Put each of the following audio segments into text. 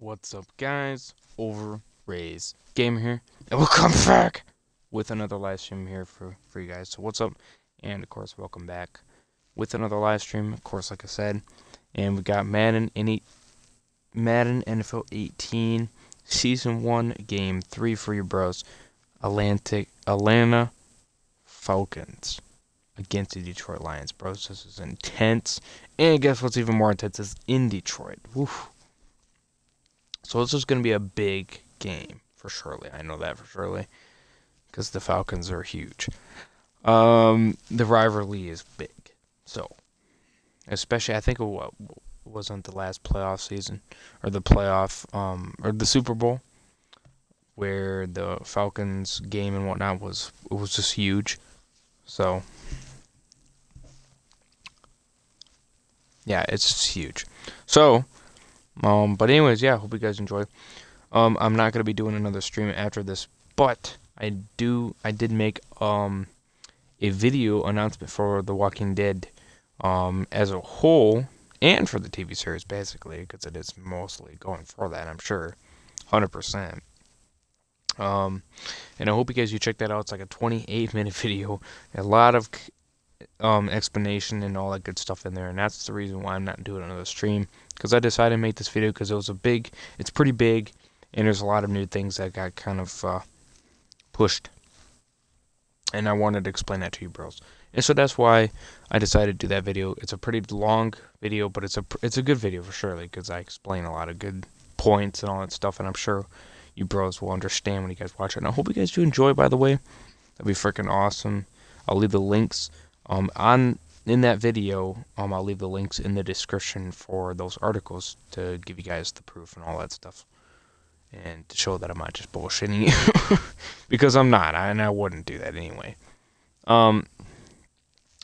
What's up, guys? Raise Gamer here, and we'll come back with another live stream here for you guys. So what's up? And of course, welcome back with another live stream. Of course, like I said, and we got Madden NFL 18 Season 1 Game 3 for your bros. Alanta Falcons against the Detroit Lions, bros. This is intense, and guess what's even more intense is in Detroit. Woof. So this is going to be a big game for surely. I know that for surely because the Falcons are huge. The rivalry is big. So, especially I think it wasn't the last playoff season or the playoff or the Super Bowl where the Falcons game and whatnot was just huge. So, yeah, it's just huge. So, but anyways, yeah, hope you guys enjoy. I'm not gonna be doing another stream after this, but I did make a video announcement for The Walking Dead as a whole and for the TV series basically, because it is mostly going for that, I'm sure, 100%. And I hope you check that out. It's like a 28-minute video, a lot of explanation and all that good stuff in there, and that's the reason why I'm not doing another stream, because I decided to make this video because it's pretty big, and there's a lot of new things that got kind of pushed, and I wanted to explain that to you bros, and so that's why I decided to do that video. It's a pretty long video, but it's a good video for surely, because I explain a lot of good points and all that stuff, and I'm sure you bros will understand when you guys watch it, and I hope you guys do enjoy, by the way. That'd be freaking awesome. I'll leave the links in that video. I'll leave the links in the description for those articles to give you guys the proof and all that stuff, and to show that I'm not just bullshitting you, because I'm not, and I wouldn't do that anyway. Not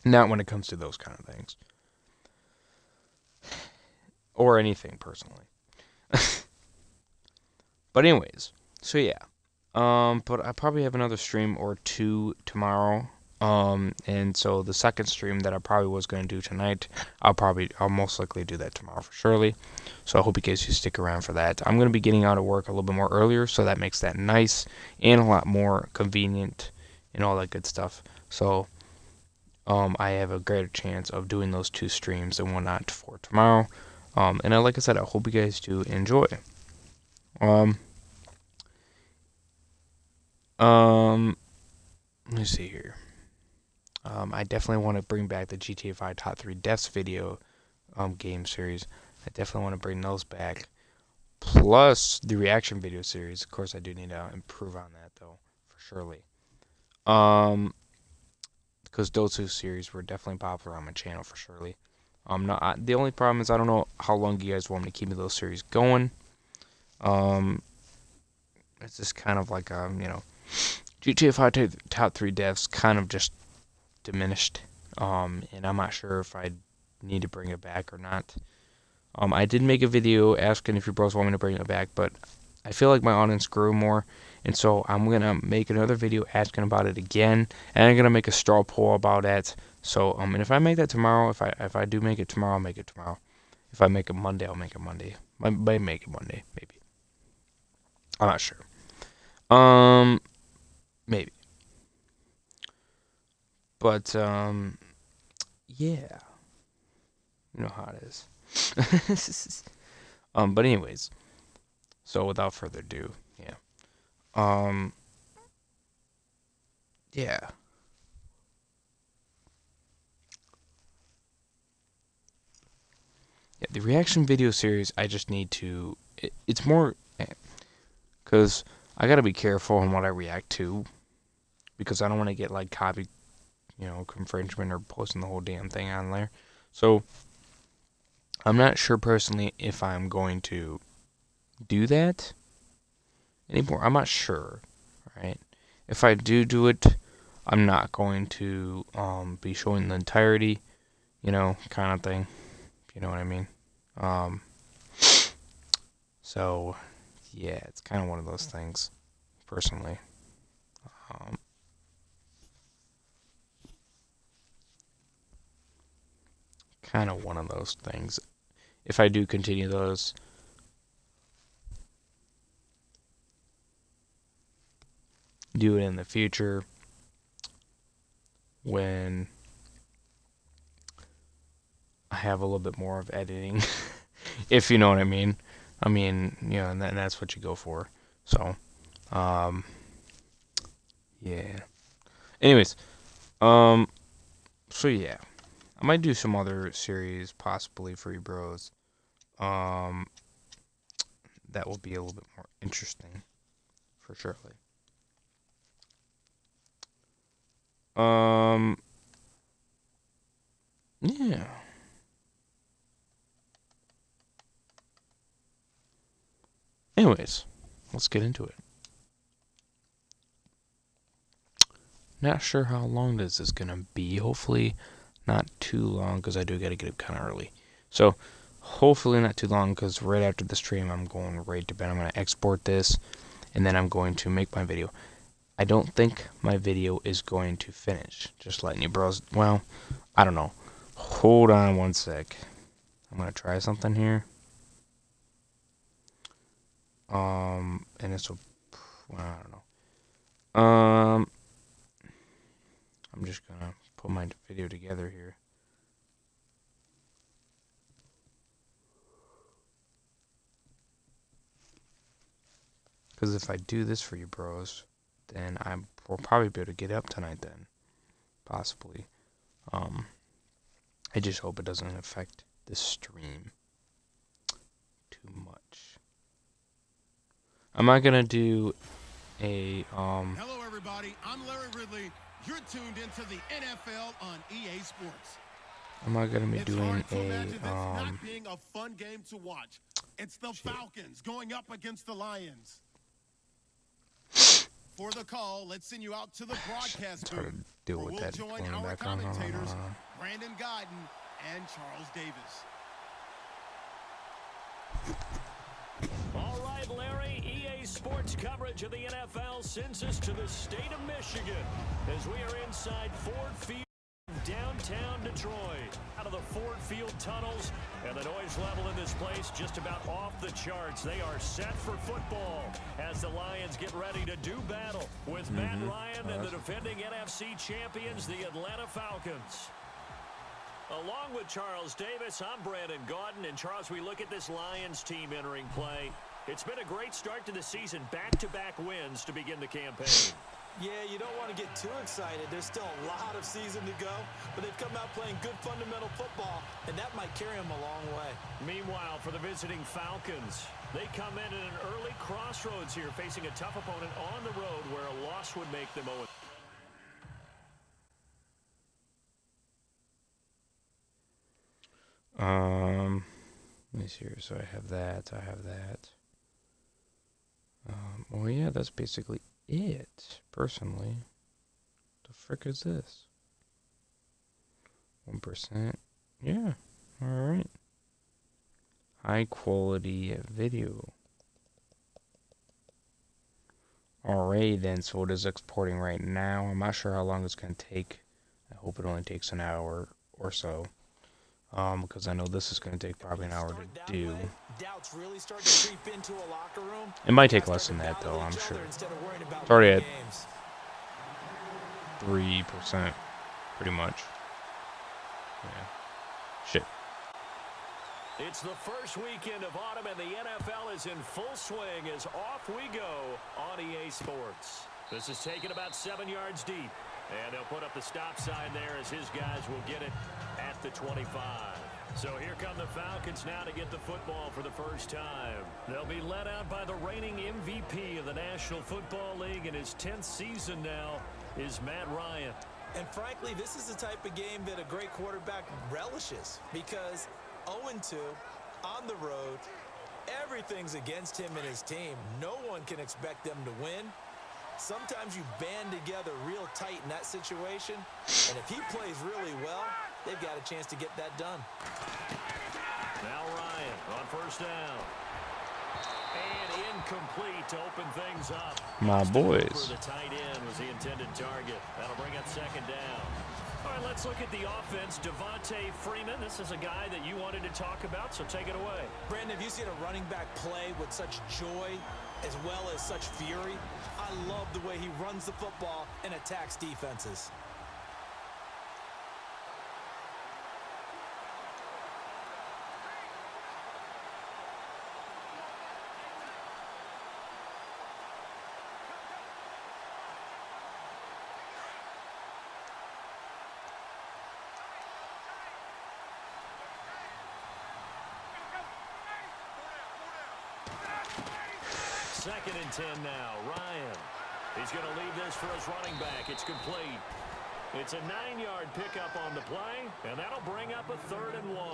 when it comes to those kind of things, or anything personally. But anyways, so yeah. But I probably have another stream or two tomorrow. And so the second stream that I probably was going to do tonight, I'll most likely do that tomorrow for surely. So I hope you guys stick around for that. I'm going to be getting out of work a little bit more earlier, so that makes that nice and a lot more convenient and all that good stuff. So, I have a greater chance of doing those two streams and whatnot for tomorrow. And like I said, I hope you guys do enjoy. Let me see here. I definitely want to bring back the GTA 5 Top 3 Deaths video game series. I definitely want to bring those back. Plus the reaction video series. Of course, I do need to improve on that, though, for surely. Because those two series were definitely popular on my channel, for surely. The only problem is I don't know how long you guys want me to keep those series going. It's just kind of like, GTA 5 Top 3 Deaths kind of just diminished, and I'm not sure if I need to bring it back or not. I did make a video asking if you bros want me to bring it back, but I feel like my audience grew more, and so I'm gonna make another video asking about it again, and I'm gonna make a straw poll about that. So, and if I make that tomorrow, if I do make it tomorrow, I'll make it tomorrow. If I make it Monday, I'll make it Monday. I might make it Monday, maybe. I'm not sure. Maybe. But, yeah. You know how it is. But anyways. So without further ado, yeah. Yeah. Yeah, the reaction video series, I just need to, it's more, because I gotta be careful on what I react to, because I don't want to get, like, copy, infringement or posting the whole damn thing on there. So, I'm not sure personally if I'm going to do that anymore. I'm not sure, right? If I do it, I'm not going to be showing the entirety, kind of thing. You know what I mean? So, yeah, it's kind of one of those things, personally. Kind of one of those things. If I do continue those, do it in the future when I have a little bit more of editing, if you know what I mean. I mean, and that's what you go for. So, yeah. Anyways, so yeah, I might do some other series possibly for you bros. That will be a little bit more interesting, for surely. Yeah. Anyways, let's get into it. Not sure how long this is gonna be. Hopefully not too long, because I do gotta get up kind of early. So hopefully not too long, because right after the stream I'm going right to bed. I'm gonna export this, and then I'm going to make my video. I don't think my video is going to finish. Just letting you bros. Well, I don't know. Hold on one sec. I'm gonna try something here. And this will. Well, I don't know. I'm just gonna put my video together here. Because if I do this for you bros, then we'll probably be able to get up tonight then. Possibly. I just hope it doesn't affect the stream too much. I'm not gonna do a Hello everybody, I'm Larry Ridley. You're tuned into the NFL on EA Sports. I'm not gonna be doing not being a fun game to watch. It's the Falcons going up against the Lions. For the call, let's send you out to the broadcast booth. Deal with that. Join our commentators, Brandon Godden and Charles Davis. All right, Larry, EA Sports coverage of the NFL sends us to the state of Michigan as we are inside Ford Field, downtown Detroit. Out of the Ford Field tunnels, and the noise level in this place just about off the charts. They are set for football as the Lions get ready to do battle with Matt Ryan and the defending NFC champions, the Atlanta Falcons. Along with Charles Davis, I'm Brandon Godden. And Charles, we look at this Lions team entering play. It's been a great start to the season, back-to-back wins to begin the campaign. Yeah, you don't want to get too excited. There's still a lot of season to go, but they've come out playing good fundamental football, and that might carry them a long way. Meanwhile, for the visiting Falcons, they come in at an early crossroads here, facing a tough opponent on the road where a loss would make them 0. Let me see here. So I have that. Well, yeah, that's basically it. Personally, the frick is this? 1%. Yeah. All right. High quality video. Alright then. So it is exporting right now. I'm not sure how long it's gonna take. I hope it only takes an hour or so. Because I know this is going to take probably an hour to do. It might take less than that, though, I'm sure. It's already at 3%, pretty much. Yeah. Shit. It's the first weekend of autumn, and the NFL is in full swing as off we go on EA Sports. This is taken about 7 yards deep. And they'll put up the stop sign there as his guys will get it at the 25. So here come the Falcons now to get the football for the first time. They'll be led out by the reigning MVP of the National Football League in his 10th season now is Matt Ryan. And frankly, this is the type of game that a great quarterback relishes because 0-2 on the road, everything's against him and his team. No one can expect them to win. Sometimes you band together real tight in that situation, and if he plays really well, they've got a chance to get that done. Now Ryan on first down. And incomplete to open things up. My boys. For the tight end was the intended target. That'll bring up second down. All right, let's look at the offense. Devontae Freeman, this is a guy that you wanted to talk about, so take it away. Brandon, have you seen a running back play with such joy as well as such fury. I love the way he runs the football and attacks defenses. Second and 10 now. Ryan. He's going to leave this for his running back. It's complete. It's a 9-yard pickup on the play, and that'll bring up a 3rd and 1.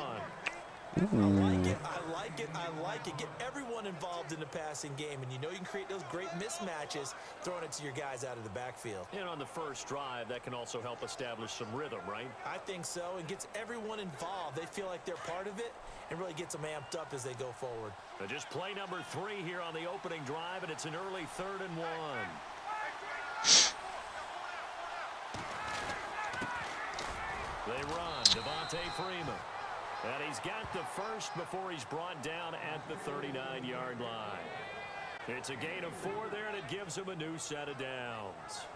I like it. I like it. I like it. Get everyone involved in the passing game, and you know you can create those great mismatches throwing it to your guys out of the backfield. And on the first drive, that can also help establish some rhythm, right? I think so. It gets everyone involved. They feel like they're part of it and really gets them amped up as they go forward. But just play number 3 here on the opening drive, and it's an early 3rd and 1. They run. Devontae Freeman. And he's got the first before he's brought down at the 39-yard line. It's a gain of 4 there, and it gives him a new set of downs.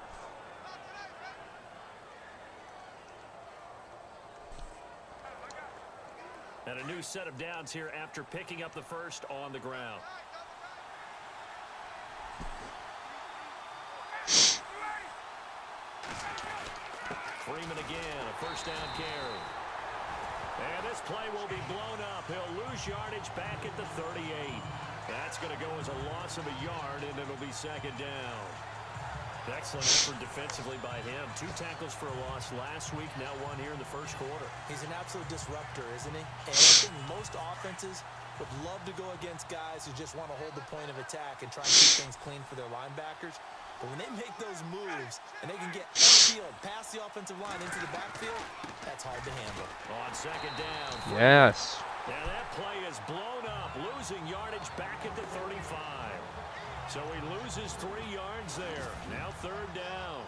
And a new set of downs here after picking up the first on the ground. Freeman again, a first down carry. And this play will be blown up. He'll lose yardage back at the 38. That's going to go as a loss of a yard, and it'll be second down. Excellent effort defensively by him. 2 tackles for a loss last week, now 1 here in the first quarter. He's an absolute disruptor, isn't he? And I think most offenses would love to go against guys who just want to hold the point of attack and try and keep things clean for their linebackers. But when they make those moves and they can get on the field, past the offensive line into the backfield, that's hard to handle. On second down. Yes. And that play is blown up, losing yardage back at the 35. So he loses 3 yards there. Now 3rd down.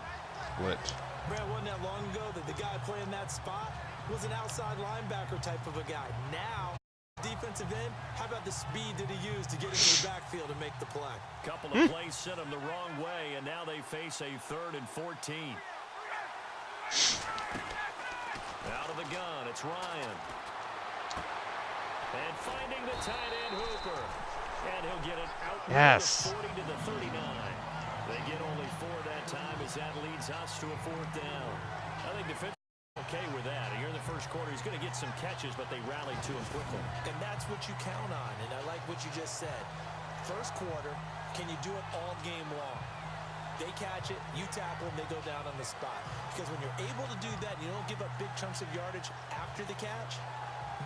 What? Brad, wasn't that long ago that the guy playing that spot was an outside linebacker type of a guy. Now, defensive end, how about the speed that he used to get into the backfield and make the play? Couple of plays sent him the wrong way, and now they face a 3rd and 14. Out of the gun, it's Ryan. And finding the tight end Hooper. And he'll get it out Yes. the 40 to the 39. They get only 4 that time as that leads us to a 4th down. I think defense okay with that. Here in the first quarter, he's going to get some catches, but they rallied to him quickly. And that's what you count on, and I like what you just said. First quarter, can you do it all game long? They catch it, you tackle them, they go down on the spot. Because when you're able to do that, you don't give up big chunks of yardage after the catch,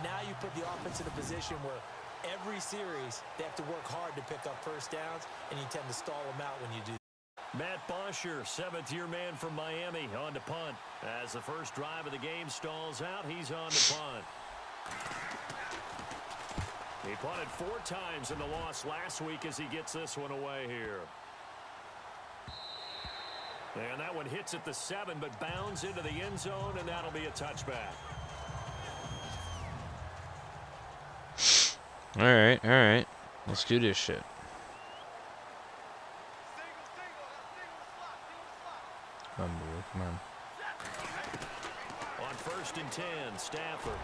now you put the offense in a position where every series they have to work hard to pick up first downs, and you tend to stall them out when you do. Matt Bosher, 7th-year man from Miami, on to punt. As the first drive of the game stalls out, he's on to punt. He punted 4 times in the loss last week as he gets this one away here. And that one hits at the 7, but bounds into the end zone, and that'll be a touchback. All right. Let's do this shit. Come on, boy. Come on. On 1st and 10, Stafford.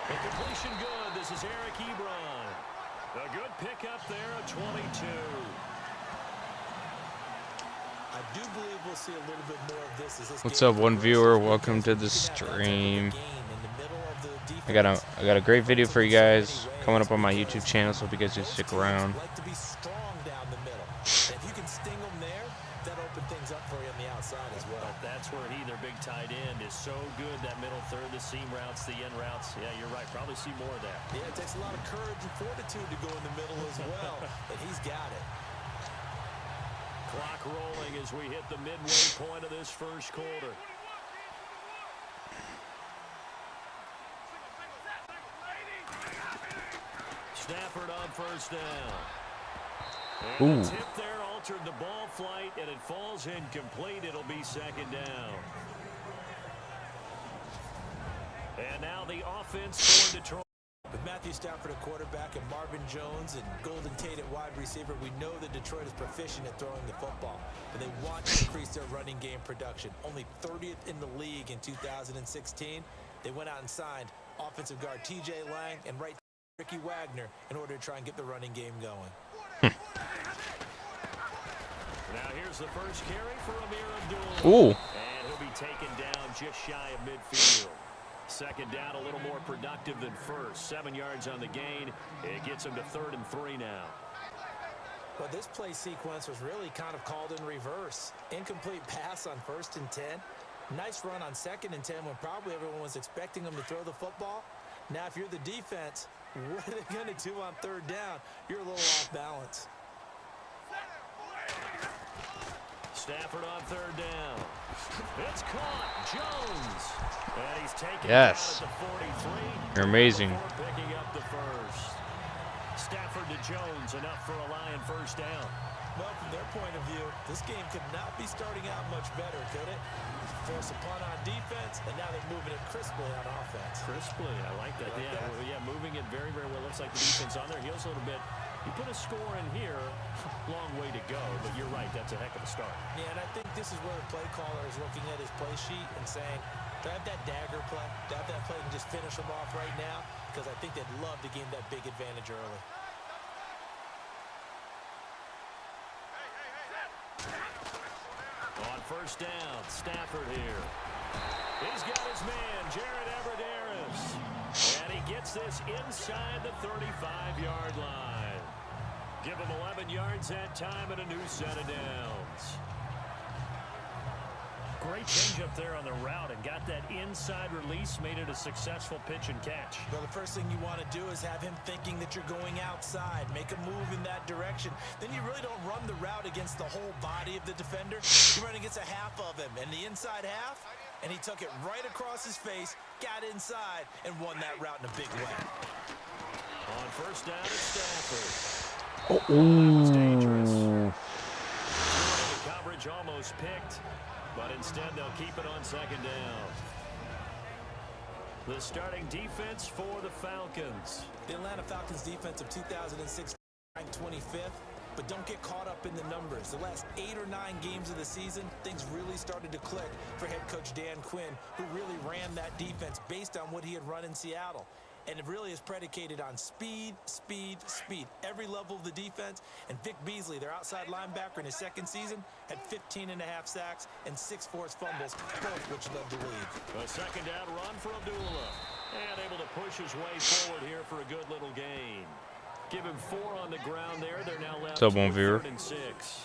The completion good. This is Eric Ebron. A good pickup there at 22. I do believe we'll see a little bit more of this. What's up, one viewer? Welcome to the stream. I got a great video for you guys coming up on my YouTube channel, so hope you guys just stick around. Like to be strong down the middle. And if you can sting them there, that open things up for you on the outside as well. That's where their big tight end, is so good. That middle third, the seam routes, the end routes. Yeah, you're right. Probably see more of that. Yeah, it takes a lot of courage and fortitude to go in the middle as well, and he's got it. Clock rolling as we hit the midway point of this first quarter. Stafford on first down. And the tip there altered the ball flight, and it falls incomplete. It'll be second down. And now the offense for Detroit. With Matthew Stafford at quarterback and Marvin Jones and Golden Tate at wide receiver, we know that Detroit is proficient at throwing the football, but they want to increase their running game production. Only 30th in the league in 2016. They went out and signed offensive guard T.J. Lang and right Ricky Wagner in order to try and get the running game going. Now here's the first carry for Amir Abdullah. Ooh. And he'll be taken down just shy of midfield. Second down, a little more productive than first. 7 yards on the gain. It gets him to 3rd and 3 now. Well, this play sequence was really kind of called in reverse. Incomplete pass on 1st and 10. Nice run on 2nd and 10 when probably everyone was expecting him to throw the football. Now, if you're the defense, what are they going to do on 3rd down? You're a little off balance. Stafford on 3rd down. It's caught. Jones. And he's taken Yes. down at the 43. You're amazing. Picking up the first. Stafford to Jones, enough for a Lion first down. Well, from their point of view, this game could not be starting out much better, could it? Force a punt on defense, and now they're moving it crisply on offense. Crisply, I like that. Yeah, moving it very, very well. Looks like the defense on their heels a little bit. You put a score in here, long way to go, but you're right, that's a heck of a start. Yeah, and I think this is where the play caller is looking at his play sheet and saying, do I have that dagger play? Do I have that play and just finish them off right now? Because I think they'd love to gain that big advantage early. On first down, Stafford here. He's got his man, Jared Everderis. And he gets this inside the 35-yard line. Give him 11 yards that time and a new set of downs. Great change up there on the route and got that inside release, made it a successful pitch and catch. Well, the first thing you want to do is have him thinking that you're going outside, make a move in that direction. Then you really don't run the route against the whole body of the defender. You run against a half of him, and the inside half, and he took it right across his face, got inside, and won that route in a big way. On first down, it's Stafford. Oh, That was dangerous. ooh. The coverage almost picked, but instead they'll keep it on 2nd down. The starting defense for the Falcons. The Atlanta Falcons defense of 2006 ranked 25th, but don't get caught up in the numbers. The last 8 or 9 games of the season, things really started to click for head coach Dan Quinn, who really ran that defense based on what he had run in Seattle. And it really is predicated on speed, speed, speed. Every level of the defense. And Vic Beasley, their outside linebacker in his 2nd season, had 15.5 sacks and 6 forced fumbles, both which led the league. A 2nd down run for Abdullah. And able to push his way forward here for a good little gain. Give him 4 on the ground there. They're now left with 3rd and 6.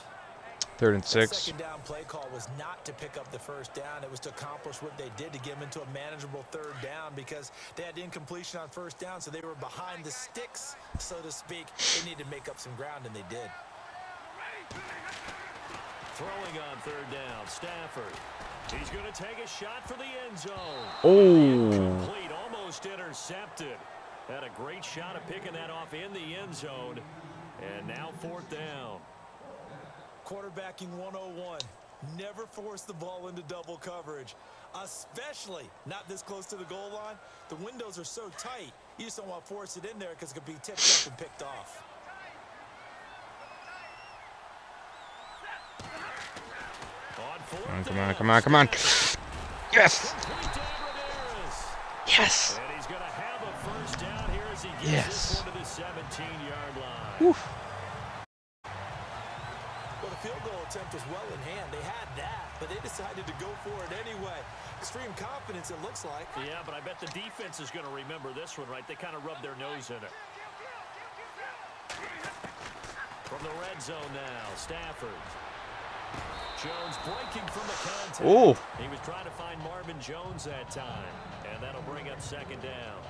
3rd and The 6. 2nd down play call was not to pick up the first down. It was to accomplish what they did to get them into a manageable 3rd down because they had incompletion on 1st down, so they were behind the sticks, so to speak. They needed to make up some ground, and they did. Throwing on 3rd down, Stafford. He's going to take a shot for the end zone. Oh. Incomplete, almost intercepted. Had a great shot of picking that off in the end zone. And now 4th down. Quarterbacking 101. Never force the ball into double coverage, especially not this close to the goal line. The windows are so tight, you just don't want to force it in there because it could be tipped up and picked off. Come on, come on, come on. Yes! Yes! And he's going to have a first down here as he gets this one to the 17-yard line. Oof. Well, the field goal attempt was well in hand. They had that, but they decided to go for it anyway. Extreme confidence, it looks like. Yeah, but I bet the defense is going to remember this one, right? They kind of rubbed their nose in it. From the red zone now, Stafford. Jones breaking from the contact. Ooh. He was trying to find Marvin Jones that time, and that'll bring up 2nd down.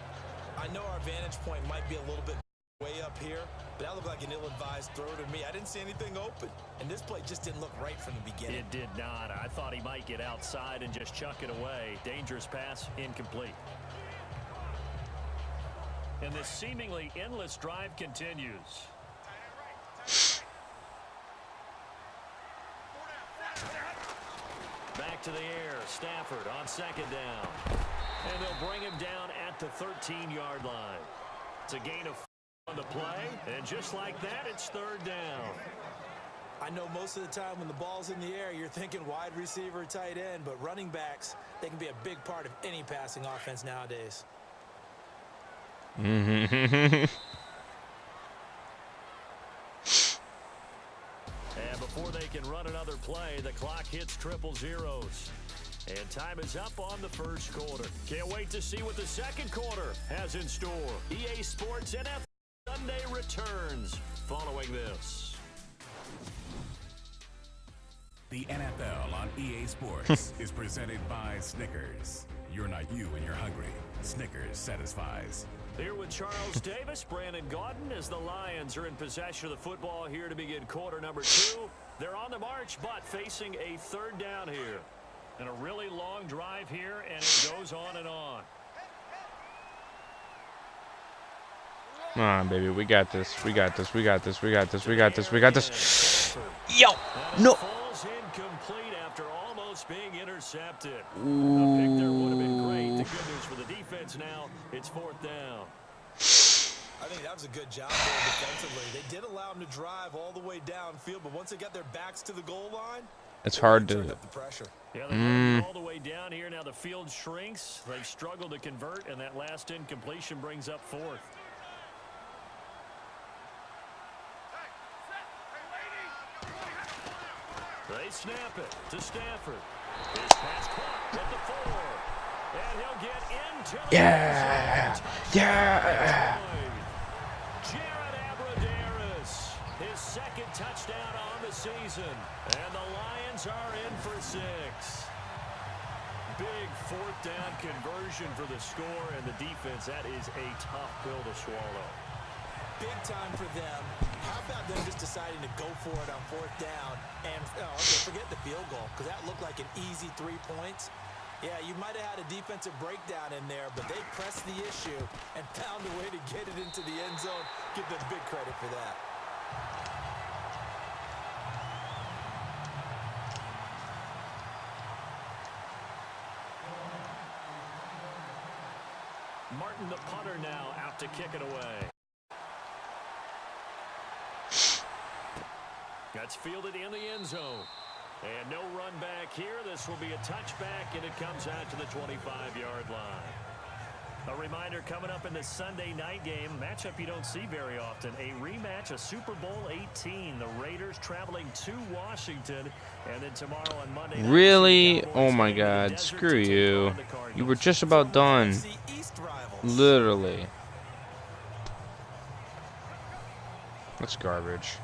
I know our vantage point might be a little bit way up here, but that looked like an ill-advised throw to me. I didn't see anything open, and this play just didn't look right from the beginning. It did not. I thought he might get outside and just chuck it away. Dangerous pass, incomplete. And this seemingly endless drive continues. Back to the air, Stafford on 2nd down. And they'll bring him down at the 13-yard line. It's a gain of on the play, and just like that, it's third down. I know most of the time when the ball's in the air, you're thinking wide receiver, tight end, but running backs, they can be a big part of any passing offense nowadays. Mm-hmm. And before they can run another play, the clock hits triple zeros. And time is up on the first quarter. Can't wait to see what the second quarter has in store. EA Sports NFL Sunday returns following this. The NFL on EA Sports is presented by Snickers. You're not you when you're hungry. Snickers satisfies. Here with Charles Davis, Brandon Gaudin, as the Lions are in possession of the football here to begin quarter number 2. They're on the march, but facing a third down here. And a really long drive here, and it goes on and on. Come on, baby. We got this. We got this. We got this. We got this. We got this. We got this. Yo! No! Falls incomplete after almost being intercepted. A pick there would have been great. The good news for the defense now, it's fourth down. I think that was a good job there defensively. They did allow them to drive all the way downfield, but once they got their backs to the goal line, It's hard turned to... up the pressure. Yeah, they're all the way down here. Now the field shrinks. They struggle to convert, and that last incompletion brings up fourth. They snap it to Stafford. His pass caught at the 4. And he'll get into the Yeah! Yeah! Jared Abbrederis, his second touchdown on the season. And the Lions are in for 6. Big fourth down conversion for the score, and the defense, that is a tough pill to swallow. Big time for them. How about them just deciding to go for it on fourth down and okay, forget the field goal, because that looked like an easy 3 points. Yeah, you might have had a defensive breakdown in there, but they pressed the issue and found a way to get it into the end zone. Give them big credit for that. Martin, the punter, now out to kick it away. That's fielded in the end zone. And no run back here. This will be a touchback, and it comes out to the 25-yard line. A reminder coming up in the Sunday night game, matchup you don't see very often, a rematch of Super Bowl 18. The Raiders traveling to Washington, and then tomorrow on Monday night, Really? Oh my God. Screw you. You were just about done. Literally. That's garbage.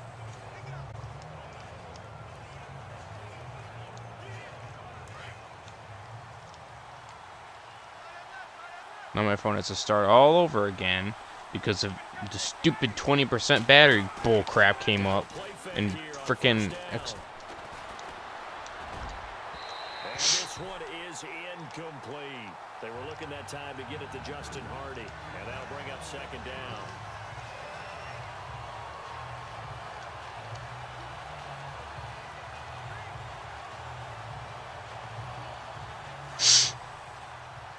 Now my phone has to start all over again because of the stupid 20% battery bull crap came up and freaking And this one is incomplete. They were looking that time to get it to Justin Hardy, and that'll bring up second down.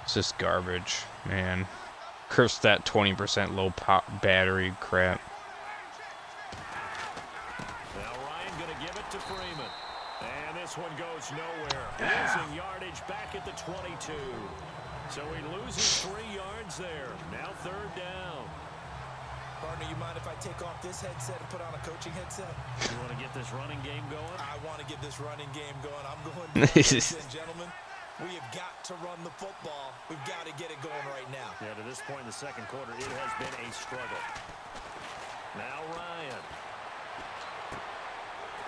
It's just garbage, man. Curse that 20% low pop battery crap. Now Ryan going to give it to Freeman. And this one goes nowhere. Losing yardage back at the 22. So he loses 3 yards there. Now third down. Partner, you mind if I take off this headset and put on a coaching headset? You want to get this running game going? I want to get this running game going. I'm going down, ladies and gentlemen. We have got to run the football. We've got to get it going right now. Yeah, to this point in the second quarter, it has been a struggle. Now Ryan.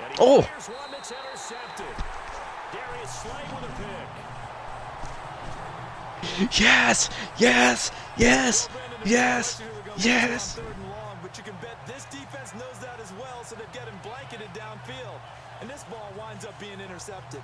And he fires one that's intercepted. Darius Slay with a pick. Yes! Yes! Yes! Yes! Yes! Third and long, but you can bet this defense knows that as well, so they've got him blanketed downfield. And this ball winds up being intercepted.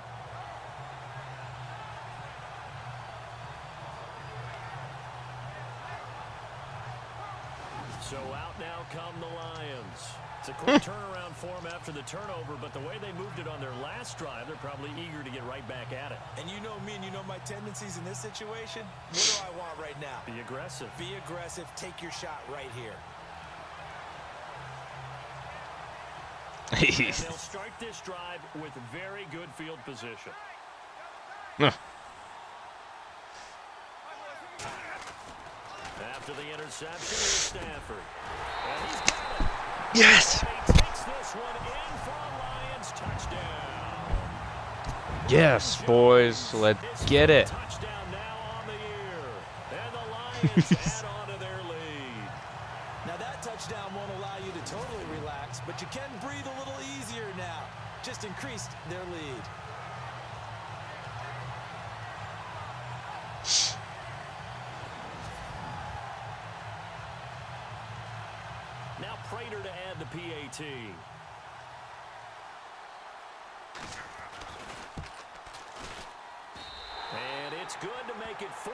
So out now come the Lions. It's a quick turnaround for them after the turnover, but the way they moved it on their last drive, they're probably eager to get right back at it. And you know me and you know my tendencies in this situation. What do I want right now? Be aggressive. Be aggressive. Take your shot right here. And they'll start this drive with very good field position. After the interception, here's Stafford. And he's got it. Yes. And he takes this one in for a Lions touchdown. Yes, boys. Let's get it. Touchdown now on the year. And the Lions add on to their lead. Now that touchdown won't allow you to totally relax, but you can breathe a little easier now. Just increased their lead. Now Prater to add the PAT. And it's good to make it 14-0.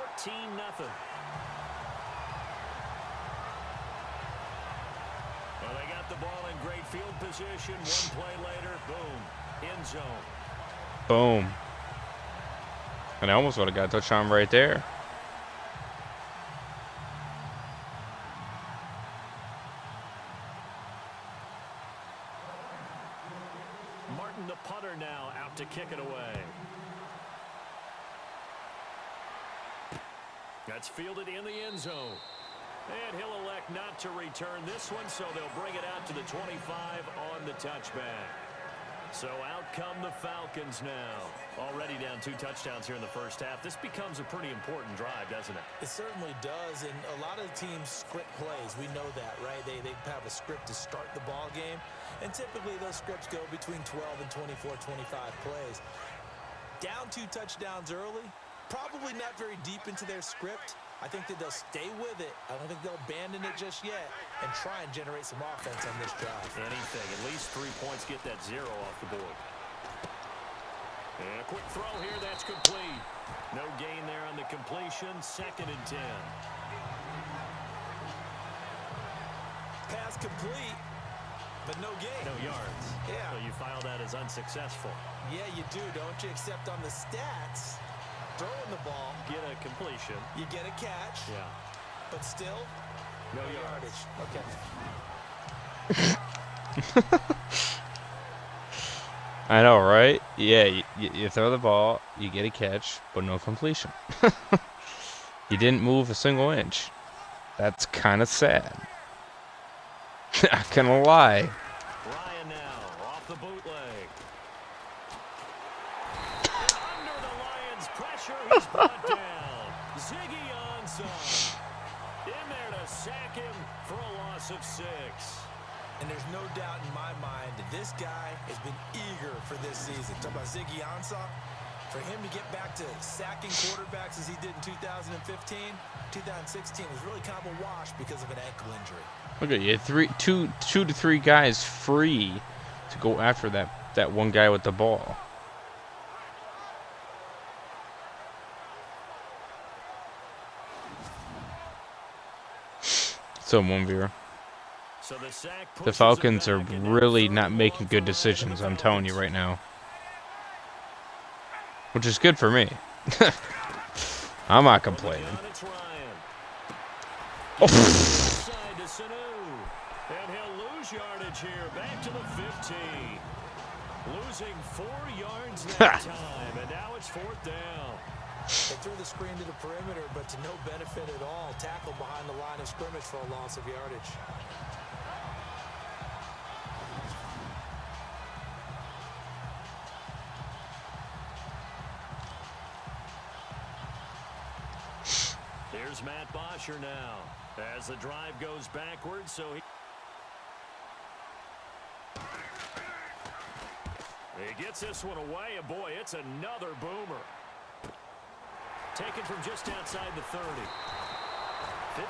Well, they got the ball in great field position. One play later, boom, end zone. Boom. And I almost would have got a touchdown right there. Martin, the punter, now out to kick it away. That's fielded in the end zone. And he'll elect not to return this one, so they'll bring it out to the 25 on the touchback. So out come the Falcons now. Already down 2 touchdowns here in the first half. This becomes a pretty important drive, doesn't it? It certainly does, and a lot of teams script plays. We know that, right? They have a script to start the ball game, and typically those scripts go between 12 and 24, 25 plays. Down 2 touchdowns early, probably not very deep into their script. I think that they'll stay with it. I don't think they'll abandon it just yet and try and generate some offense on this drive. Anything. At least 3 points, get that 0 off the board. And a quick throw here. That's complete. No gain there on the completion. 2nd and 10. Pass complete, but no gain. No yards. Yeah. So you file that as unsuccessful. Yeah, you do, don't you? Except on the stats, throwing the ball, Get a completion. you get a catch, Yeah. but still, No yardage. Okay. I know, right? Yeah, you throw the ball, you get a catch, but no completion. You didn't move a single inch. That's kind of sad. Not gonna lie. Ryan now off the bootleg. And under the Lions' pressure, he's brought down. Ziggy Ansah in there to sack him for a loss of 6. And there's no doubt in my mind that this guy has been eager for this season. Talk about Ziggy Ansah. For him to get back to sacking quarterbacks as he did in 2015, 2016 was really kind of a wash because of an ankle injury. Look at you, two to three guys free to go after that one guy with the ball. So 1-0. So The Falcons are really not making good decisions, I'm telling you right now. Which is good for me. I'm not complaining. Oh. And he'll lose yardage here. Back to the 15. Losing 4 yards that time. And now it's 4th down. They threw the screen to the perimeter, but to no benefit at all. Tackled behind the line of scrimmage for a loss of yardage. Here's Matt Bosher now as the drive goes backwards. So he gets this one away, and boy, it's another boomer. Taken from just outside the 30.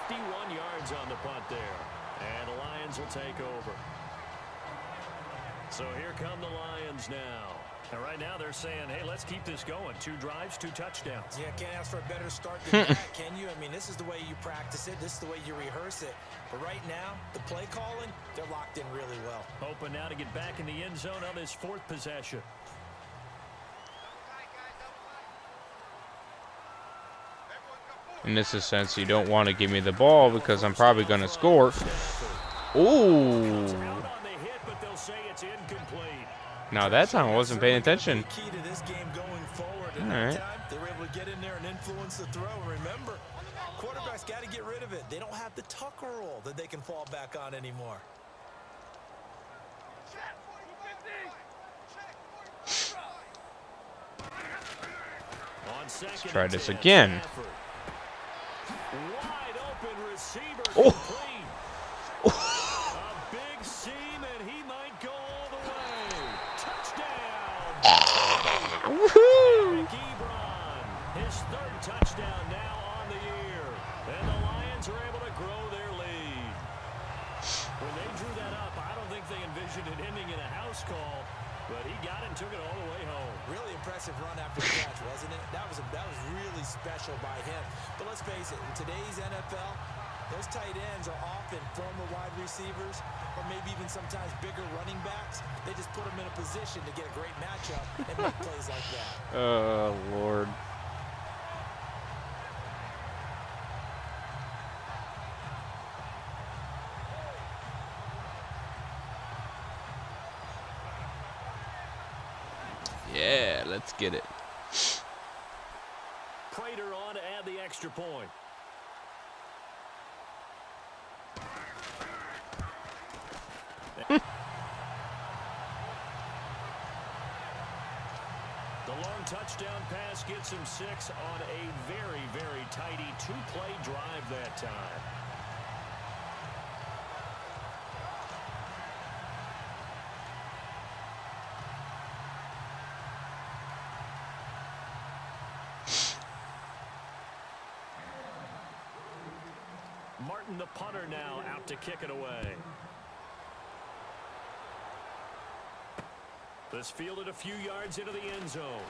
51 yards on the punt there. And the Lions will take over. So here come the Lions now. And right now they're saying, hey, let's keep this going. 2 drives, 2 touchdowns. Yeah, can't ask for a better start than that, can you? I mean, this is the way you practice it. This is the way you rehearse it. But right now, the play calling, they're locked in really well. Hoping now to get back in the end zone on this 4th possession. In this sense, you don't want to give me the ball because I'm probably going to score. Ooh. Now that time I wasn't paying attention. Key to this game going forward. All right. They were able to get in there and influence the throw. Remember, quarterbacks got to get rid of it. They don't have the tucker roll that they can fall back on anymore. Let's try this again. Wide open receiver. Oh. A big seam, and he might go all the way. Touchdown. Woohoo! His 3rd touchdown now on the year. And the Lions are able to grow their lead. When they drew that up, I don't think they envisioned it ending in a house call, but he got it and took it all the way home. Really impressive run after the catch, wasn't it? That was really special by him. But let's face it, in today's NFL, those tight ends are often former wide receivers or maybe even sometimes bigger running backs. They just put them in a position to get a great matchup and make plays like that. Oh, Lord. Yeah, let's get it. Prater on to add the extra point. The long touchdown pass gets him 6 on a very, very tidy 2-play drive that time. Martin, the punter, now out to kick it away. This fielded a few yards into the end zone.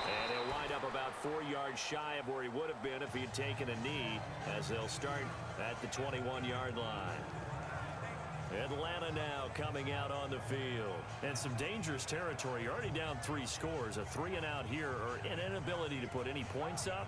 And he'll wind up about 4 yards shy of where he would have been if he had taken a knee, as they'll start at the 21-yard line. Atlanta now coming out on the field. And some dangerous territory. You're already down 3 scores. A 3-and-out here, or an inability to put any points up.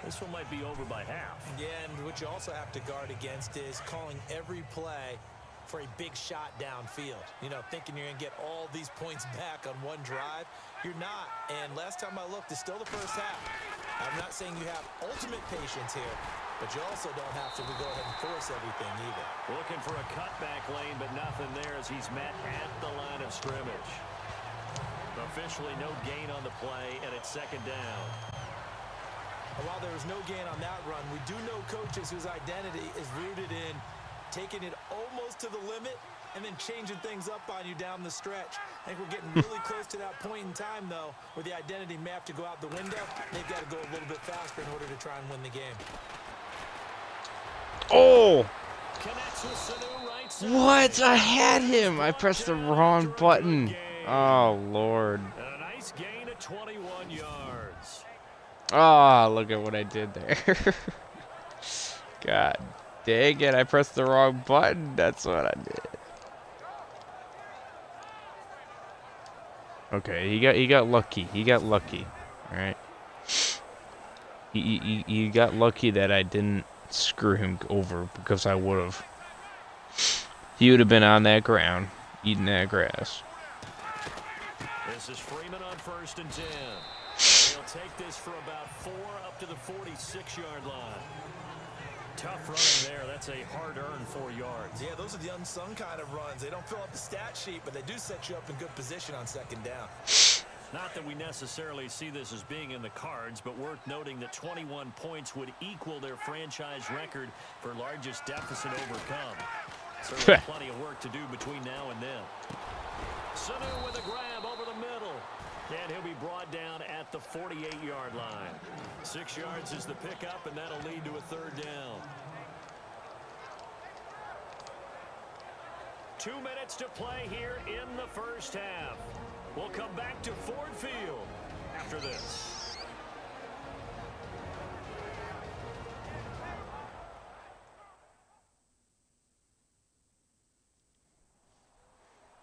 This one might be over by half. Yeah, and what you also have to guard against is calling every play for a big shot downfield. You know, thinking you're going to get all these points back on one drive. You're not. And last time I looked, it's still the first half. I'm not saying you have ultimate patience here, but you also don't have to go ahead and force everything either. Looking for a cutback lane, but nothing there as he's met at the line of scrimmage. Officially no gain on the play, and it's 2nd down. While there was no gain on that run, we do know coaches whose identity is rooted in taking it almost to the limit and then changing things up on you down the stretch. I think we're getting really close to that point in time, though, where the identity may have to go out the window. They've got to go a little bit faster in order to try and win the game. Oh! What? I had him. I pressed the wrong button. Oh, Lord. And a nice gain of 21 yards. Ah, look at what I did there. God dang it, I pressed the wrong button. That's what I did. Okay, he got lucky. He got lucky. All right. He got lucky that I didn't screw him over, because I would have. He would have been on that ground, eating that grass. This is Freeman on 1st and 10. He'll take this for about 4 up to the 46-yard line. Tough running there. That's a hard-earned 4 yards. Yeah, those are the unsung kind of runs. They don't fill up the stat sheet, but they do set you up in good position on 2nd down. Not that we necessarily see this as being in the cards, but worth noting that 21 points would equal their franchise record for largest deficit overcome. Certainly plenty of work to do between now and then. Sanu with a grab over the middle. And he'll be brought down at the 48-yard line. 6 yards is the pickup, and that'll lead to a 3rd down. 2 minutes to play here in the first half. We'll come back to Ford Field after this.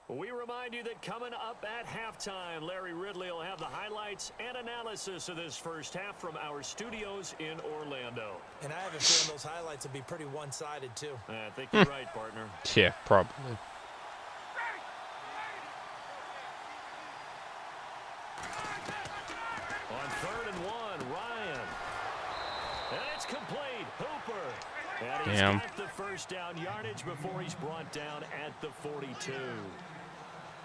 We remind you that coming up at halftime, Larry Ridley will have the highlights and analysis of this first half from our studios in Orlando. And I have a feeling those highlights will be pretty one-sided, too. I think you're right, partner. Yeah, probably. On 3rd and 1, Ryan. And it's complete. Hooper. And he's got the first down yardage before he's brought down at the 42.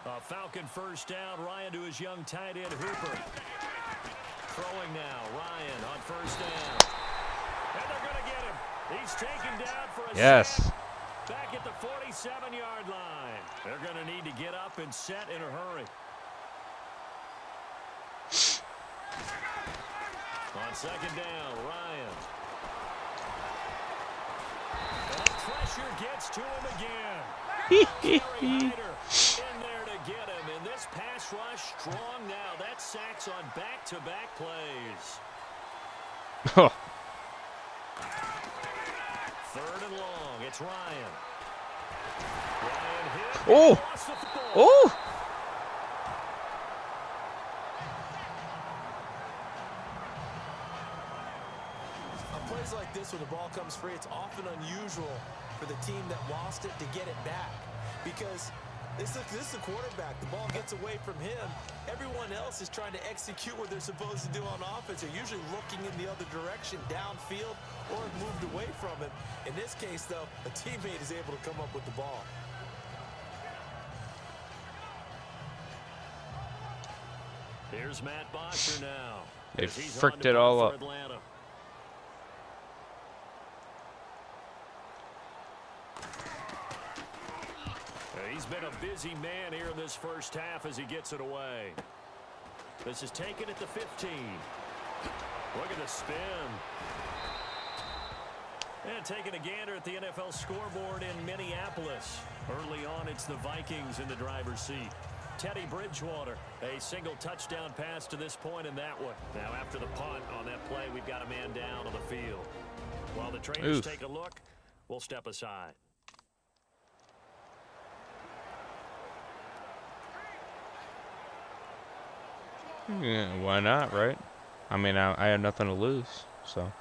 A Falcon first down. Ryan to his young tight end, Hooper. Throwing now. Ryan on first down. And they're going to get him. He's taken down for a sack. Back at the 47-yard line. They're going to need to get up and set in a hurry. On 2nd down, Ryan. And pressure gets to him again. Hyder in there to get him. And this pass rush strong now. That sacks on back-to-back plays. 3rd and long. It's Ryan. Ryan hit. Lost the football. Plays like this when the ball comes free, it's often unusual for the team that lost it to get it back, because this is the quarterback. The ball gets away from him. Everyone else is trying to execute what they're supposed to do on offense. They're usually looking in the other direction, downfield, or moved away from him. In this case, though, a teammate is able to come up with the ball. Here's Matt Bosher now. They fricked it all up. Atlanta. He's been a busy man here in this first half as he gets it away. This is taken at the 15. Look at the spin. And taking a gander at the NFL scoreboard in Minneapolis. Early on, it's the Vikings in the driver's seat. Teddy Bridgewater, a single touchdown pass to this point in that one. Now, after the punt on that play, we've got a man down on the field. While the trainers take a look, we'll step aside. Yeah, why not, right? I mean, I have nothing to lose, so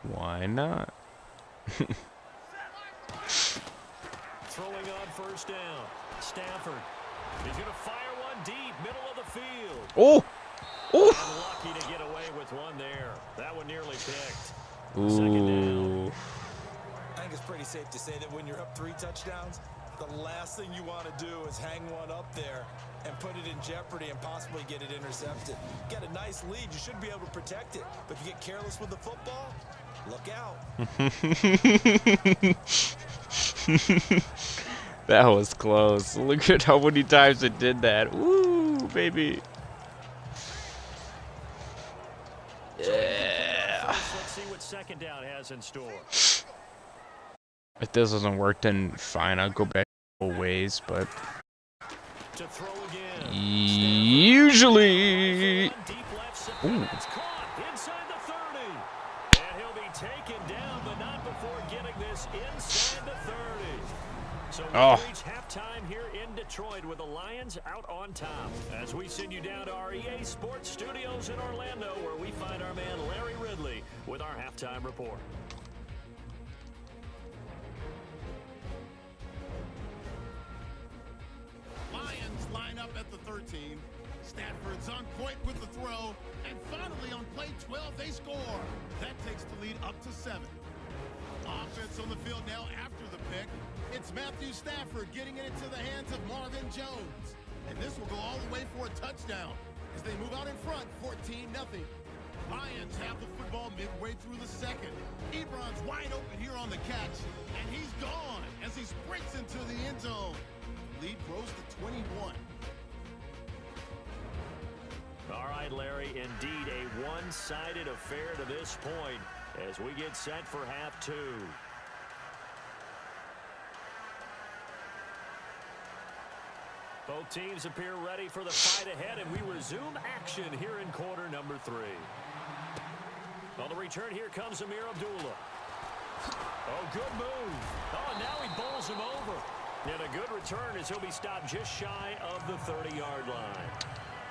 why not? Throwing on first down. Stafford. He's going to fire one deep, middle of the field. And lucky to get away with one there. That one nearly picked. Second down. I think it's pretty safe to say that when you're up 3 touchdowns, the last thing you want to do is hang one up there and put it in jeopardy and possibly get it intercepted. Get a nice lead, you should be able to protect it. But if you get careless with the football, look out. That was close. Look at how many times it did that. Woo, baby. Yeah. Let's see what second down has in store. If this doesn't work, then fine. I'll go back ways, but To throw again. usually. Deep left side. It's caught inside the 30. And he'll be taken down, but not before getting this inside the 30. So we reach halftime here in Detroit with the Lions out on top. As we send you down to our EA Sports Studios in Orlando, where we find our man Larry Ridley with our halftime report. Lions line up at the 13. Stafford's on point with the throw. And finally on play 12, they score. That takes the lead up to 7. Offense on the field now after the pick. It's Matthew Stafford getting it into the hands of Marvin Jones. And this will go all the way for a touchdown as they move out in front, 14-0. Lions have the football midway through the second. Ebron's wide open here on the catch, and he's gone as he sprints into the end zone. Lead grows to 21. All right, Larry, indeed a one-sided affair to this point as we get set for half 2. Both teams appear ready for the fight ahead, and we resume action here in quarter number 3. On the return, here comes Amir Abdullah. Oh, good move. Oh, now he bowls him over. And a good return as he'll be stopped just shy of the 30-yard line.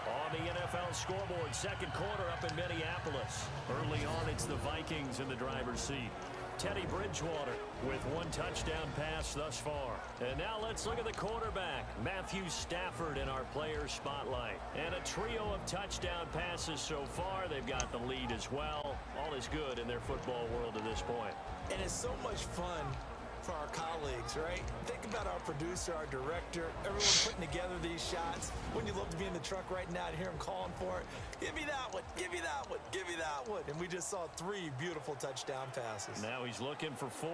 On the NFL scoreboard, second quarter up in Minneapolis. Early on, it's the Vikings in the driver's seat. Teddy Bridgewater with 1 touchdown pass thus far. And now let's look at the quarterback, Matthew Stafford, in our player spotlight. And a trio of touchdown passes so far. They've got the lead as well. All is good in their football world at this point. And it's so much fun for our colleagues, right? Think about our producer, our director, everyone putting together these shots. Wouldn't you love to be in the truck right now and hear him calling for it? Give me that one, give me that one, give me that one. And we just saw 3 beautiful touchdown passes. Now he's looking for 4.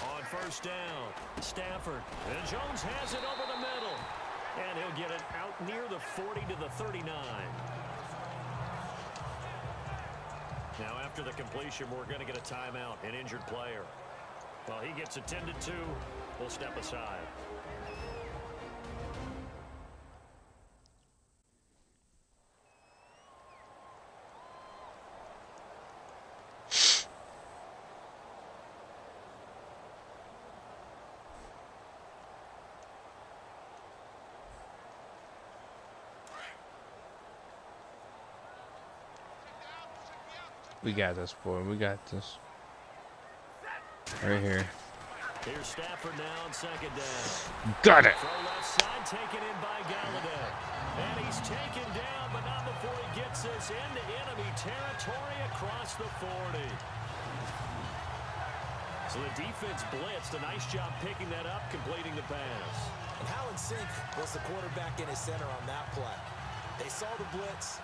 On first down, Stafford. And Jones has it over the middle. And he'll get it out near the 40 to the 39. Now, after the completion, we're going to get a timeout, an injured player. Well, he gets attended to. We'll step aside. We got this, boy. We got this. Right here. Here's Stafford now on second down. Got it. Throw left side, taken in by Galladay. And he's taken down, but not before he gets this into enemy territory across the 40. So the defense blitzed. A nice job picking that up, completing the pass. And how in sync was the quarterback in his center on that play? They saw the blitz,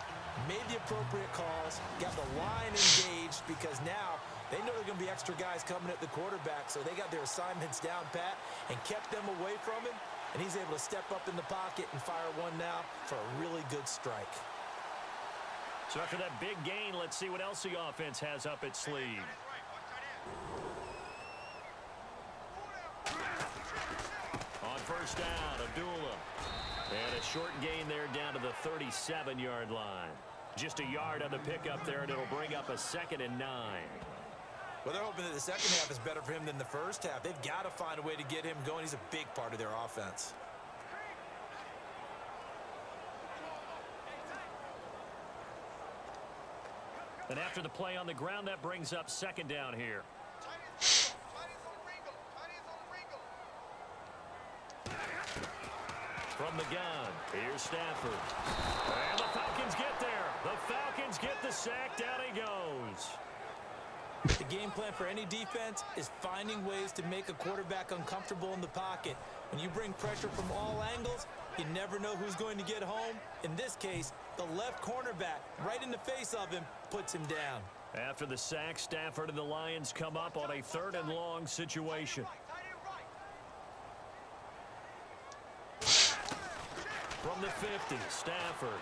made the appropriate calls, got the line engaged, because now they know there are going to be extra guys coming at the quarterback, so they got their assignments down pat and kept them away from him, and he's able to step up in the pocket and fire one now for a really good strike. So after that big gain, let's see what else the offense has up its sleeve. On first down, Abdullah. And a short gain there down to the 37-yard line. Just a yard on the pickup there, and it'll bring up a 2nd and 9. Well, they're hoping that the second half is better for him than the first half. They've got to find a way to get him going. He's a big part of their offense. And after the play on the ground, that brings up 2nd down here. From the gun, here's Stafford. And the Falcons get there. The Falcons get the sack. Down he goes. The game plan for any defense is finding ways to make a quarterback uncomfortable in the pocket. When you bring pressure from all angles, you never know who's going to get home. In this case, the left cornerback, right in the face of him, puts him down. After the sack, Stafford and the Lions come up on a 3rd and long situation. From the 50, Stafford.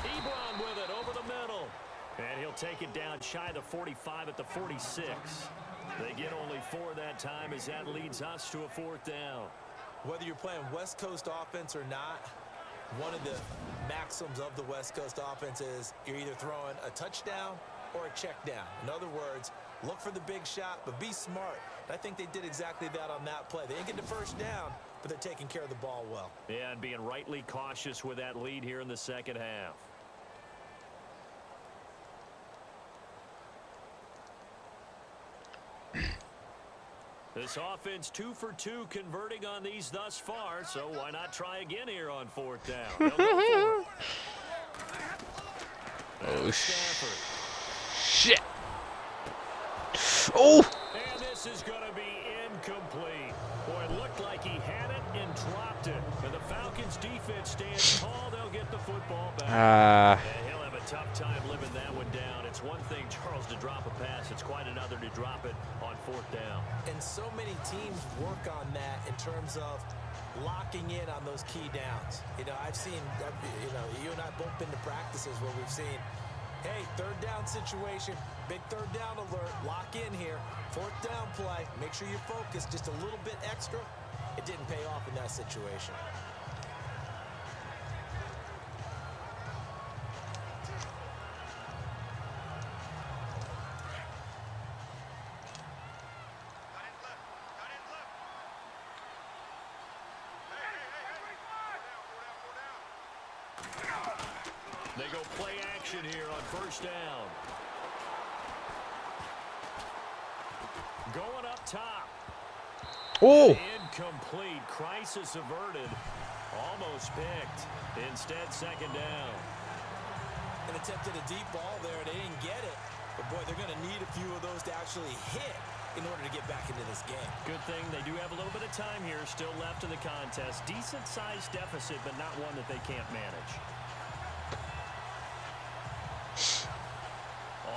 Ebron with it over the middle. And he'll take it down shy of the 45 at the 46. They get only 4 that time as that leads us to a 4th down. Whether you're playing West Coast offense or not, one of the maxims of the West Coast offense is you're either throwing a touchdown or a check down. In other words, look for the big shot, but be smart. I think they did exactly that on that play. They didn't get the first down, but they're taking care of the ball well. Yeah, and being rightly cautious with that lead here in the second half. This offense 2 for 2 converting on these thus far, so why not try again here on 4th down? They'll go for it. Oh, Stafford. shit. Oh! And this is going to be incomplete. Boy, it looked like he had it and dropped it. And the Falcons defense stands tall. They'll get the football back. And he'll have a tough time living that one down. It's one thing, Charles, to drop a pass. It's quite another to drop it on 4th down. And so many teams work on that in terms of locking in on those key downs. You know, I've seen, you know, you and I both been to practices where we've seen Hey, third down situation. Big third down alert. Lock in here. Fourth down play. Make sure you focus just a little bit extra. It didn't pay off in that situation. They go play action here on first down. Going up top. Oh! Incomplete. Crisis averted. Almost picked. Instead, second down. An attempt at a deep ball there. They didn't get it. But, boy, they're going to need a few of those to actually hit in order to get back into this game. Good thing they do have a little bit of time here still left in the contest. Decent-sized deficit, but not one that they can't manage.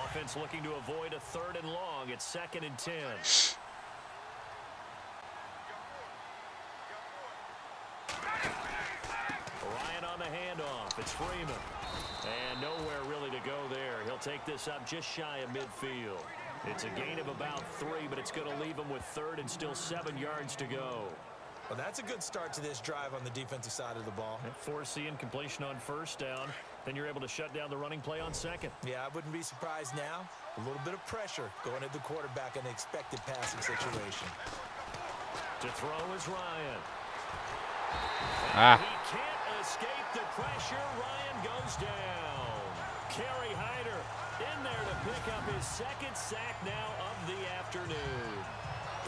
Offense looking to avoid a third and long. It's 2nd and 10. Ryan on the handoff. It's Freeman. And nowhere really to go there. He'll take this up just shy of midfield. It's a gain of about 3, but it's going to leave him with 3rd and still 7 yards to go. Well, that's a good start to this drive on the defensive side of the ball. Force the incompletion on first down. Then you're able to shut down the running play on second. Yeah, I wouldn't be surprised now. A little bit of pressure going at the quarterback in the expected passing situation. To throw is Ryan. Ah. He can't escape the pressure. Ryan goes down. Kerry Hyder in there to pick up his 2nd sack now of the afternoon.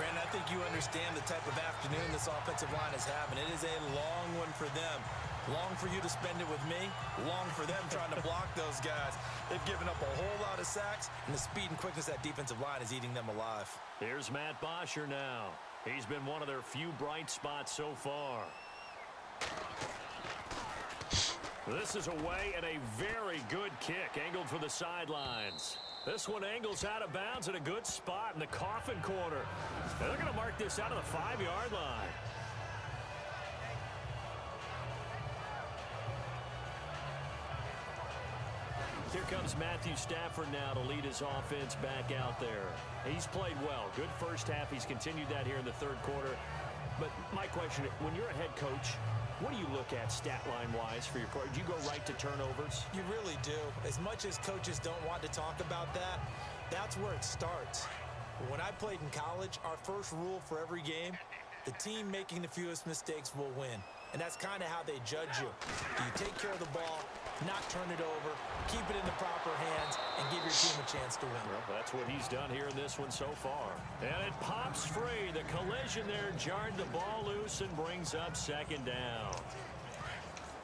Brandon, I think you understand the type of afternoon this offensive line is having. It is a long one for them. Long for you to spend it with me. Long for them trying to block those guys. They've given up a whole lot of sacks, and the speed and quickness of that defensive line is eating them alive. Here's Matt Bosher now. He's been one of their few bright spots so far. This is away and a very good kick angled for the sidelines. This one angles out of bounds at a good spot in the coffin corner. And they're going to mark this out of the 5-yard line. Here comes Matthew Stafford now to lead his offense back out there. He's played well. Good first half. He's continued that here in the 3rd quarter. But my question, when you're a head coach, what do you look at stat line-wise for your quarterback? Do you go right to turnovers? You really do. As much as coaches don't want to talk about that, that's where it starts. When I played in college, our first rule for every game, the team making the fewest mistakes will win. And that's kind of how they judge you. Do you take care of the ball, not turn it over, keep it in the proper hands, and give your team a chance to win? Well, that's what he's done here in this one so far. And it pops free. The collision there jarred the ball loose and brings up 2nd down.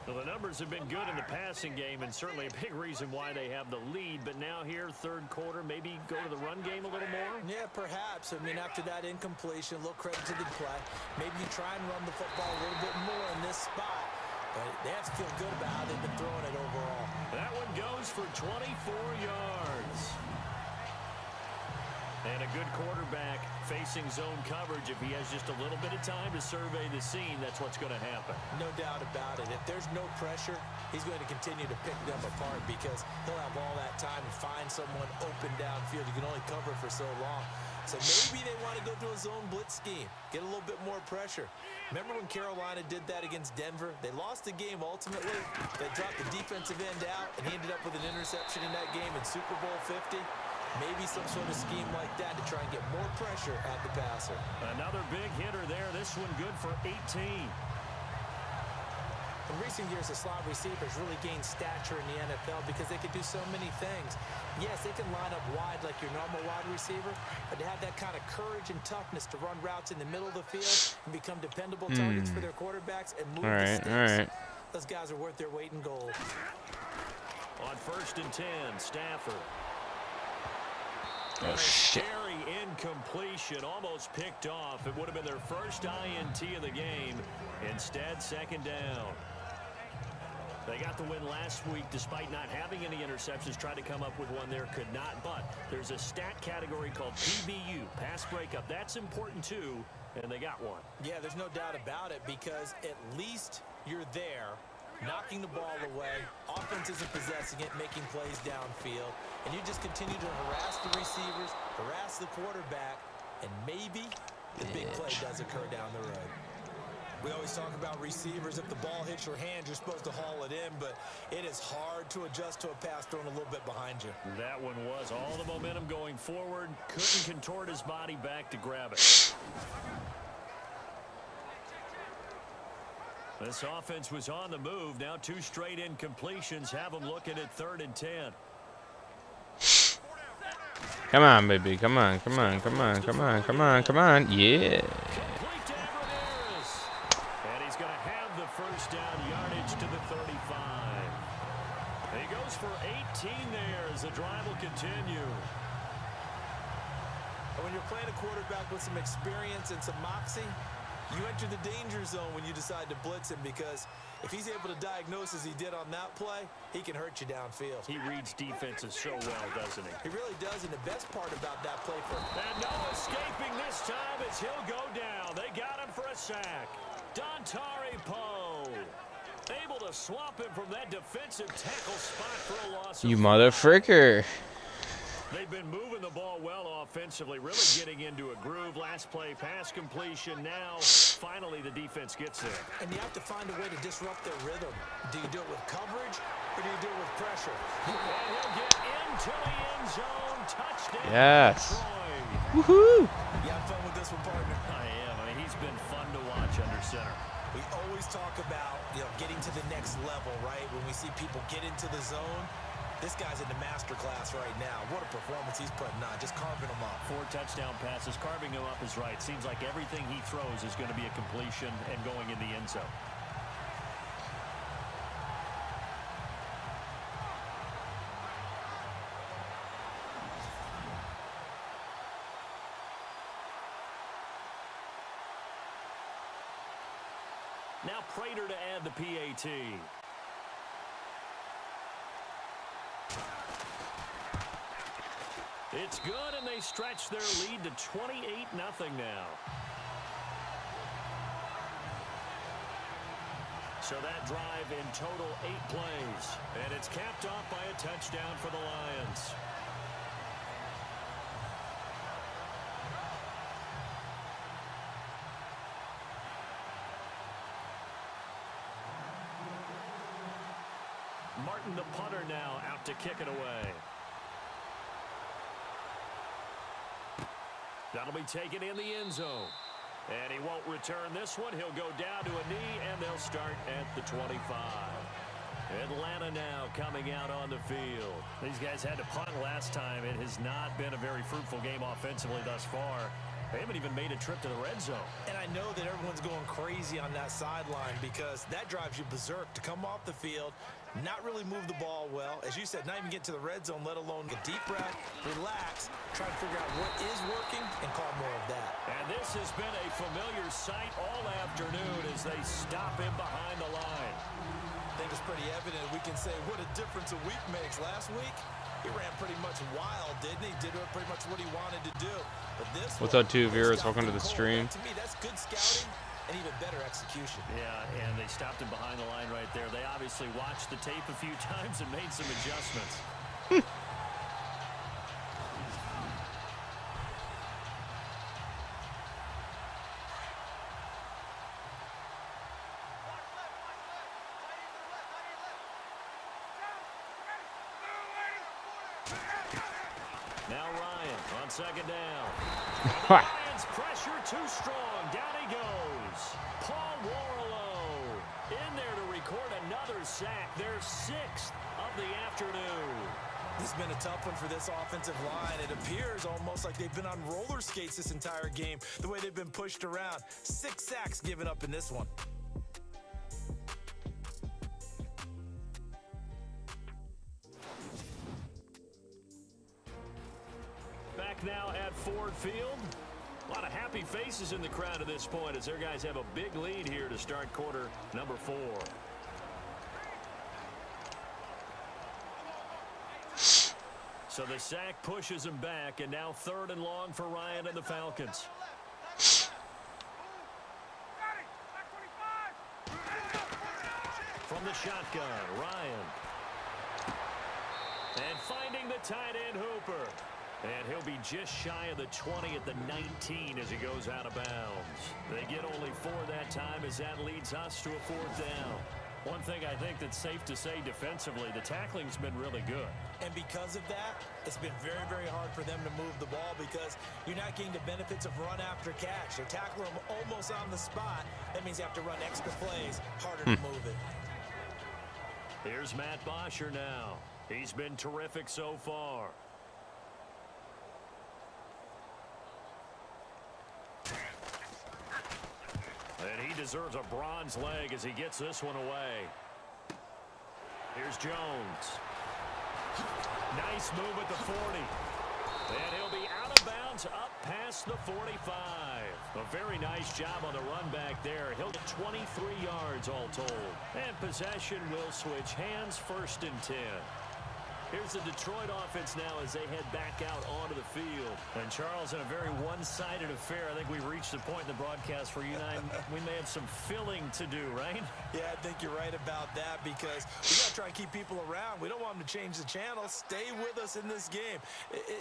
Well, the numbers have been good in the passing game and certainly a big reason why they have the lead. But now here, 3rd quarter, maybe go to the run game a little more? Yeah, perhaps. I mean, after that incompletion, a little credit to the play. Maybe you try and run the football a little bit more in this spot. But they have to feel good about how they've been throwing it overall. That one goes for 24 yards. And a good quarterback facing zone coverage. If he has just a little bit of time to survey the scene, that's what's going to happen. No doubt about it. If there's no pressure, he's going to continue to pick them apart because he'll have all that time to find someone open downfield. You can only cover for so long. So maybe they want to go to a zone blitz scheme, get a little bit more pressure. Remember when Carolina did that against Denver? They lost the game ultimately. They dropped the defensive end out, and he ended up with an interception in that game in Super Bowl 50. Maybe some sort of scheme like that to try and get more pressure at the passer. Another big hitter there. This one good for 18. In recent years, the slot receivers really gained stature in the NFL because they could do so many things. Yes, they can line up wide like your normal wide receiver, but to have that kind of courage and toughness to run routes in the middle of the field and become dependable targets for their quarterbacks and move the sticks, those guys are worth their weight in gold. On 1st and 10, Stafford. Oh, shit. Scary incompletion, almost picked off. It would have been their first INT of the game. Instead, 2nd down. They got the win last week despite not having any interceptions. Tried to come up with one there, could not. But there's a stat category called PBU, pass breakup. That's important too, and they got one. Yeah, there's no doubt about it because at least you're there knocking the ball away. Offense isn't possessing it, making plays downfield. And you just continue to harass the receivers, harass the quarterback, and maybe the big play does occur down the road. We always talk about receivers. If the ball hits your hand, you're supposed to haul it in, but it is hard to adjust to a pass thrown a little bit behind you. That one was all the momentum going forward. Couldn't contort his body back to grab it. This offense was on the move. Now 2 straight incompletions have them looking at 3rd and 10. Come on, baby. Come on, come on, come on, come on, come on, come on. Yeah. Complete to Ramirez. And he's going to have the first down, yardage to the 35. He goes for 18 there as the drive will continue. And when you're playing a quarterback with some experience and some moxie, you enter the danger zone when you decide to blitz him, because if he's able to diagnose as he did on that play, he can hurt you downfield. He reads defenses so well, doesn't he? He really does, and the best part about that play for him. And no escaping this time as he'll go down. They got him for a sack. Dontari Poe able to swap him from that defensive tackle spot for a loss. You motherfricker. They've been moving the ball well offensively, really getting into a groove. Last play, pass completion. Now, finally, the defense gets there. And you have to find a way to disrupt their rhythm. Do you do it with coverage, or do you do it with pressure? And he'll get into the end zone. Touchdown. Yes. Troy. Woohoo. You have fun with this one, partner? I am. I mean, he's been fun to watch under center. We always talk about, getting to the next level, right? When we see people get into the zone, this guy's in the master class right now. What a performance he's putting on, just carving them up. 4 touchdown passes, carving him up is right. Seems like everything he throws is going to be a completion and going in the end zone. Now Prater to add the PAT. It's good, and they stretch their lead to 28-0 now. So that drive in total 8 plays, and it's capped off by a touchdown for the Lions. Martin, the punter, now out to kick it away. That'll be taken in the end zone. And he won't return this one. He'll go down to a knee, and they'll start at the 25. Atlanta now coming out on the field. These guys had to punt last time. It has not been a very fruitful game offensively thus far. They haven't even made a trip to the red zone. And I know that everyone's going crazy on that sideline, because that drives you berserk to come off the field, not really move the ball well. As you said, not even get to the red zone, let alone get deep breath, relax, try to figure out what is working, and call more of that. And this has been a familiar sight all afternoon as they stop him behind the line. I think it's pretty evident. We can say what a difference a week makes. Last week, he ran pretty much wild, didn't he? Did pretty much what he wanted to do. But this What's up, two viewers? Welcome to the stream. To me, that's good scouting and even better execution. Yeah, and they stopped him behind the line right there. They obviously watched the tape a few times and made some adjustments. Now Ryan on second down. The Lions pressure too strong. Down he goes. Paul Warlow in there to record another sack. Their 6th of the afternoon. This has been a tough one for this offensive line. It appears almost like they've been on roller skates this entire game, the way they've been pushed around. 6 sacks given up in this one. Back now at Ford Field. A lot of happy faces in the crowd at this point as their guys have a big lead here to start quarter number 4. So the sack pushes him back, and now 3rd and long for Ryan and the Falcons. From from the shotgun, Ryan. And finding the tight end, Hooper. And he'll be just shy of the 20 at the 19 as he goes out of bounds. They get only 4 that time as that leads us to a 4th down. One thing I think that's safe to say defensively, the tackling's been really good. And because of that, it's been very, very hard for them to move the ball because you're not getting the benefits of run after catch. They're tackling them almost on the spot. That means you have to run extra plays, harder to move it. Here's Matt Bosher now. He's been terrific so far. And he deserves a bronze leg as he gets this one away. Here's Jones. Nice move at the 40. And he'll be out of bounds up past the 45. A very nice job on the run back there. He'll get 23 yards all told. And possession will switch hands, 1st and 10. Here's the Detroit offense now as they head back out onto the field. And Charles, in a very one-sided affair, I think we've reached the point in the broadcast where you and I, we may have some filling to do, right? Yeah, I think you're right about that because we got to try and keep people around. We don't want them to change the channel. Stay with us in this game.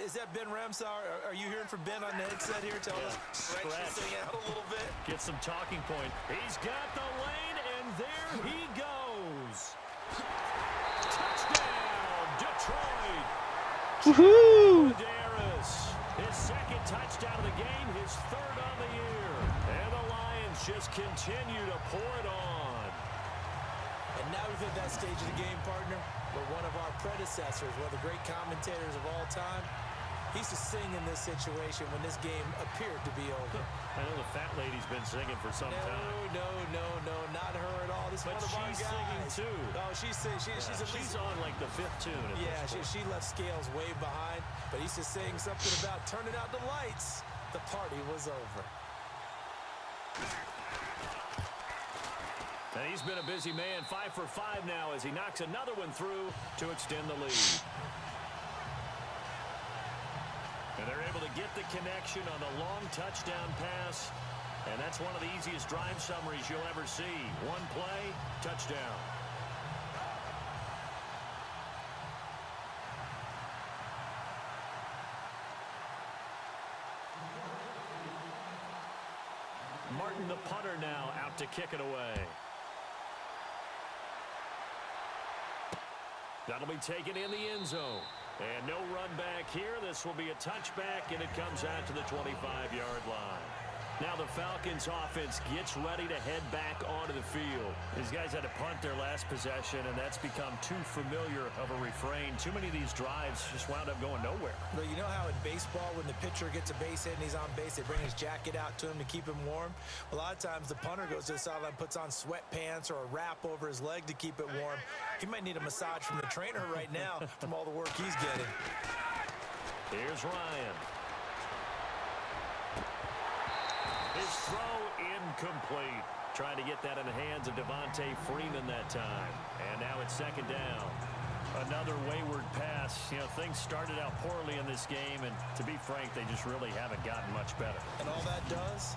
Is that Ben Ramsar? Are you hearing from Ben on the headset here? Tell us, stretch this thing out a little bit. Get some talking point. He's got the lane, and there he goes. Touchdown, Detroit. Woohoo! His 2nd touchdown of the game, his 3rd on the year. And the Lions just continue to pour it on. And now we've hit that stage of the game, partner, where one of our predecessors, one of the great commentators of all time, he used to sing in this situation when this game appeared to be over. I know the fat lady's been singing for some time. No, not her at all. This is But one of our she's guys. singing too. Oh, she's She's on like the 5th tune at Yeah, this point. she left Scales way behind, but he used to sing something about turning out the lights. The party was over. And he's been a busy man, 5 for 5 now as he knocks another one through to extend the lead. And they're able to get the connection on the long touchdown pass. And that's one of the easiest drive summaries you'll ever see. One play, touchdown. Martin, the punter, now out to kick it away. That'll be taken in the end zone. And no run back here. This will be a touchback, and it comes out to the 25-yard line. Now the Falcons offense gets ready to head back onto the field. These guys had to punt their last possession, and that's become too familiar of a refrain. Too many of these drives just wound up going nowhere. Well, you know how in baseball, when the pitcher gets a base hit and he's on base, they bring his jacket out to him to keep him warm? A lot of times the punter goes to the sideline, puts on sweatpants or a wrap over his leg to keep it warm. He might need a massage from the trainer right now from all the work he's getting. Here's Ryan. His throw incomplete. Trying to get that in the hands of Devontae Freeman that time. And now it's 2nd down. Another wayward pass. You know, things started out poorly in this game, and to be frank, they just really haven't gotten much better. And all that does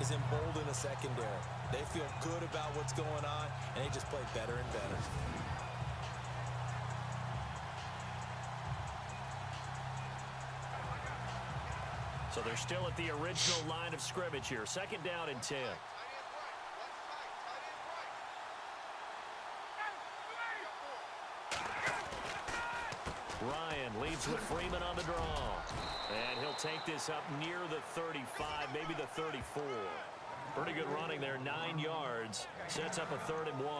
is embolden a secondary. They feel good about what's going on, and they just play better and better. So they're still at the original line of scrimmage here. 2nd down and 10. Ryan leads with Freeman on the draw. And he'll take this up near the 35, maybe the 34. Pretty good running there, 9 yards. Sets up a 3rd and 1.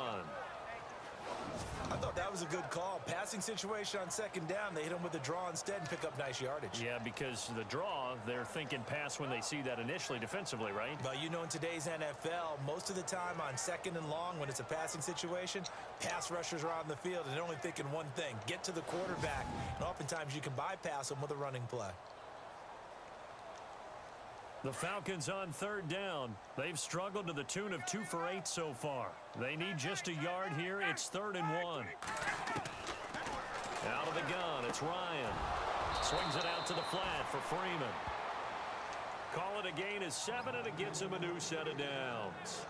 I thought that was a good call. Passing situation on 2nd down. They hit him with a draw instead and pick up nice yardage. Yeah, because the draw, they're thinking pass when they see that initially defensively, right? But you know, in today's NFL, most of the time on 2nd and long, when it's a passing situation, pass rushers are on the field and they're only thinking one thing: get to the quarterback. And oftentimes you can bypass them with a running play. The Falcons on 3rd down. They've struggled to the tune of 2 for 8 so far. They need just a yard here. It's 3rd and 1. Out of the gun, it's Ryan. Swings it out to the flat for Freeman. Call it a gain of 7, and it gets him a new set of downs.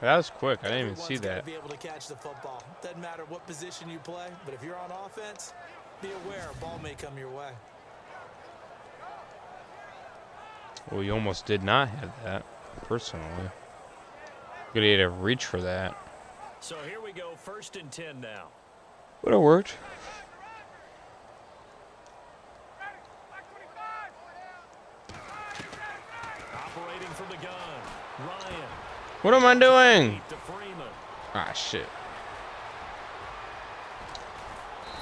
That was quick. I didn't even see Everyone's gotta that. be able to catch the football. Doesn't matter what position you play, but if you're on offense, be aware a ball may come your way. Well, you almost did not have that, personally. Could have had to reach for that. So here we go, 1st and 10 now. Would have worked. Operating from the gun, Ryan. What am I doing? To Freeman. Ah, shit.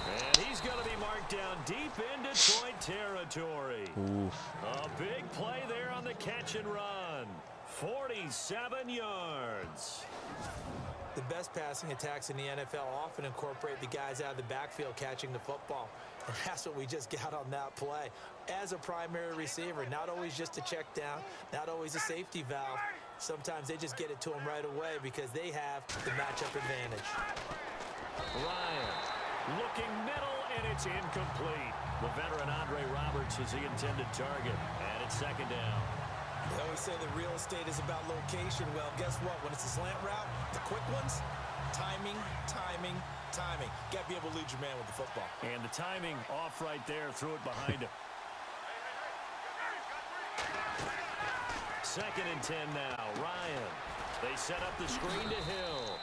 And he's going to be marked down deep in Detroit territory. Oof. A big play there on the catch and run. 47 yards. The best passing attacks in the NFL often incorporate the guys out of the backfield catching the football. And that's what we just got on that play. As a primary receiver, not always just a check down, not always a safety valve. Sometimes they just get it to them right away because they have the matchup advantage. Ryan looking middle, and it's incomplete. The veteran Andre Roberts is the intended target, and it's 2nd down. They always say that real estate is about location. Well, guess what? When it's a slant route, the quick ones, timing, timing, timing. Got to be able to lead your man with the football. And the timing off right there, threw it behind him. 2nd and 10 now, Ryan. They set up the screen to Hill.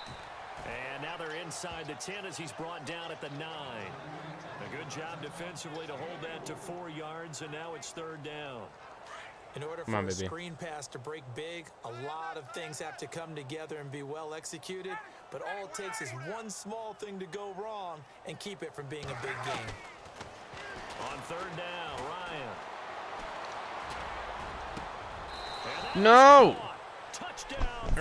And now they're inside the 10 as he's brought down at the 9. A good job defensively to hold that to 4 yards, and now it's 3rd down. In order for a screen pass to break big, a lot of things have to come together and be well executed. But all it takes is one small thing to go wrong and keep it from being a big game. On 3rd down, Ryan. No! Touchdown!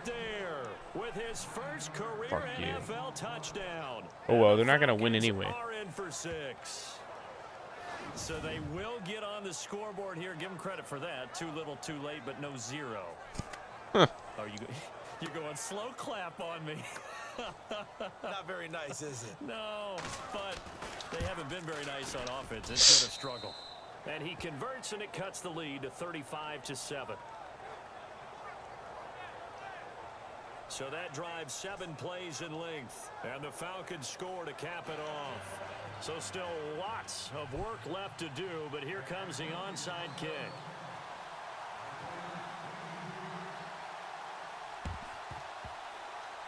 There with his first career NFL touchdown. Oh, well, they're not going to win anyway. Are in for 6. So they will get on the scoreboard here. Give them credit for that. Too little, too late, but no 0. Huh. Oh, you're going slow clap on me. Not very nice, is it? No, but they haven't been very nice on offense. It's been a struggle. And he converts, and it cuts the lead to 35-7. So that drives 7 plays in length. And the Falcons score to cap it off. So still lots of work left to do, but here comes the onside kick.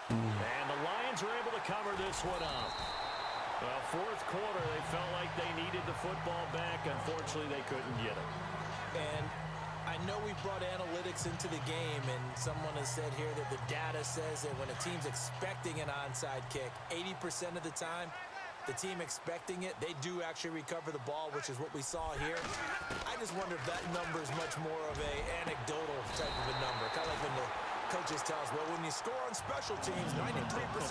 And the Lions are able to cover this one up. Well, 4th quarter, they felt like they needed the football back. Unfortunately, they couldn't get it. And I know we brought analytics into the game, and someone has said here that the data says that when a team's expecting an onside kick, 80% of the time, the team expecting it, they do actually recover the ball, which is what we saw here. I just wonder if that number is much more of a anecdotal type of a number. Kind of like when the coaches tell us, well, when you score on special teams, 93%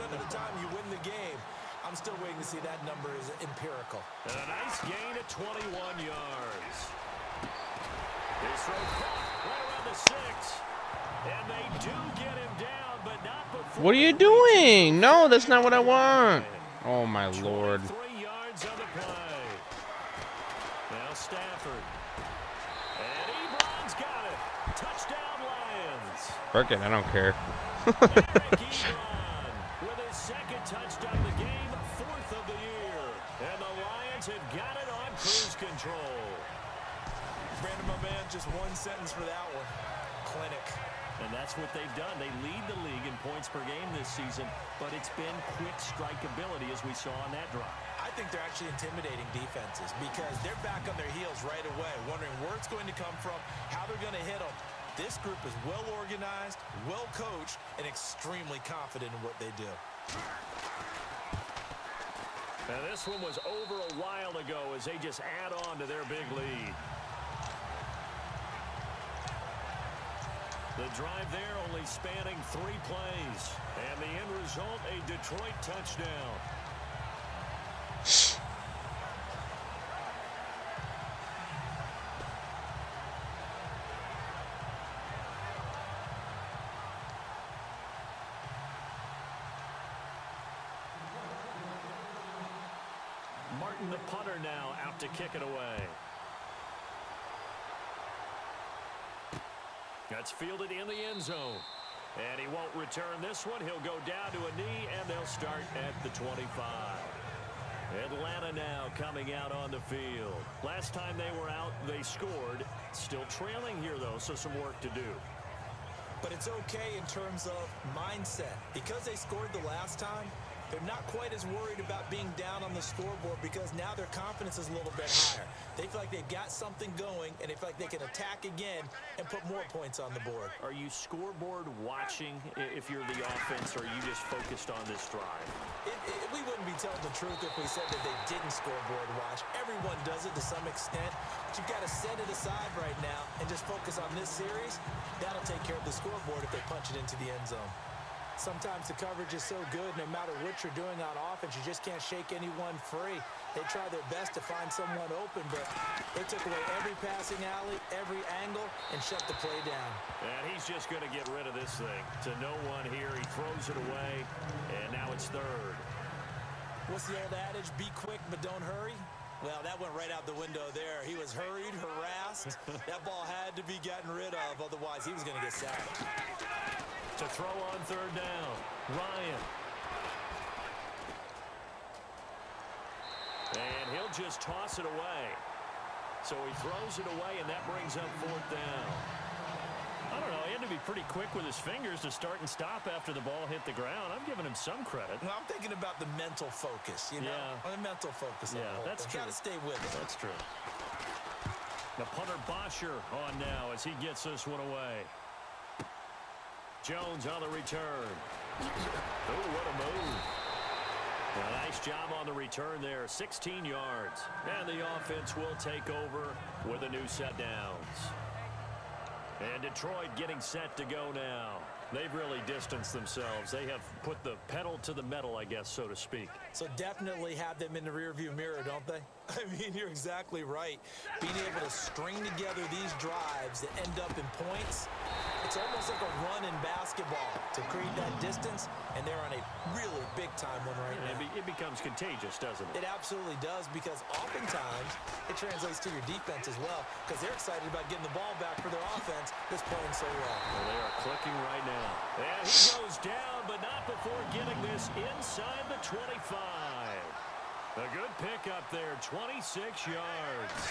of the time you win the game. I'm still waiting to see that number is empirical. And a nice gain at 21 yards. This throw caught right around the 6. And they do get him down, but not before. What are you doing? No, that's not what I want. Oh, my Lord. 3 yards on the play. Now Stafford. And Ebron's got it. Touchdown, Lions. Frick it, I don't care. Eric Ebron with his 2nd touchdown of the game, 4th of the year. And the Lions have got it on cruise control. Brandon, my man, just one sentence for that one. Clinic. And that's what they've done. They lead the league in points per game this season, but it's been quick strike ability as we saw on that drive. I think they're actually intimidating defenses because they're back on their heels right away, wondering where it's going to come from, how they're going to hit them. This group is well organized, well coached, and extremely confident in what they do. Now this one was over a while ago as they just add on to their big lead. The drive there only spanning 3 plays. And the end result, a Detroit touchdown. Martin, the punter, now out to kick it away. That's fielded in the end zone. And he won't return this one. He'll go down to a knee, and they'll start at the 25. Atlanta now coming out on the field. Last time they were out, they scored. Still trailing here, though, so some work to do. But it's okay in terms of mindset. Because they scored the last time, they're not quite as worried about being down on the scoreboard because now their confidence is a little bit higher. They feel like they've got something going, and they feel like they can attack again and put more points on the board. Are you scoreboard watching if you're the offense, or are you just focused on this drive? We wouldn't be telling the truth if we said that they didn't scoreboard watch. Everyone does it to some extent. But you've got to set it aside right now and just focus on this series. That'll take care of the scoreboard if they punch it into the end zone. Sometimes the coverage is so good, no matter what you're doing on offense, you just can't shake anyone free. They try their best to find someone open, but they took away every passing alley, every angle, and shut the play down. And he's just going to get rid of this thing. To no one here, he throws it away, and now it's third. What's the old adage? Be quick, but don't hurry. Well, that went right out the window there. He was hurried, harassed. That ball had to be gotten rid of, otherwise he was going to get sacked. To throw on third down, Ryan. And he'll just toss it away. So he throws it away, and that brings up fourth down. I don't know. He had to be pretty quick with his fingers to start and stop after the ball hit the ground. I'm giving him some credit. Well, I'm thinking about the mental focus, you know? Yeah. The mental focus. Yeah, that's true. Got to stay with it. That's true. The punter Bosher on now as he gets this one away. Jones on the return. Oh, what a move. A nice job on the return there. 16 yards. And the offense will take over with a new set downs. And Detroit getting set to go now. They've really distanced themselves. They have put the pedal to the metal, I guess, so to speak. So definitely have them in the rearview mirror, don't they? I mean, you're exactly right. Being able to string together these drives that end up in points, it's almost like a run in basketball to create that distance, and they're on a really big-time one right now. It becomes contagious, doesn't it? It absolutely does, because oftentimes it translates to your defense as well, because they're excited about getting the ball back for their offense that's playing so well. Well, they are clicking right now. And he goes down, but not before getting this inside the 25. A good pick up there, 26 yards.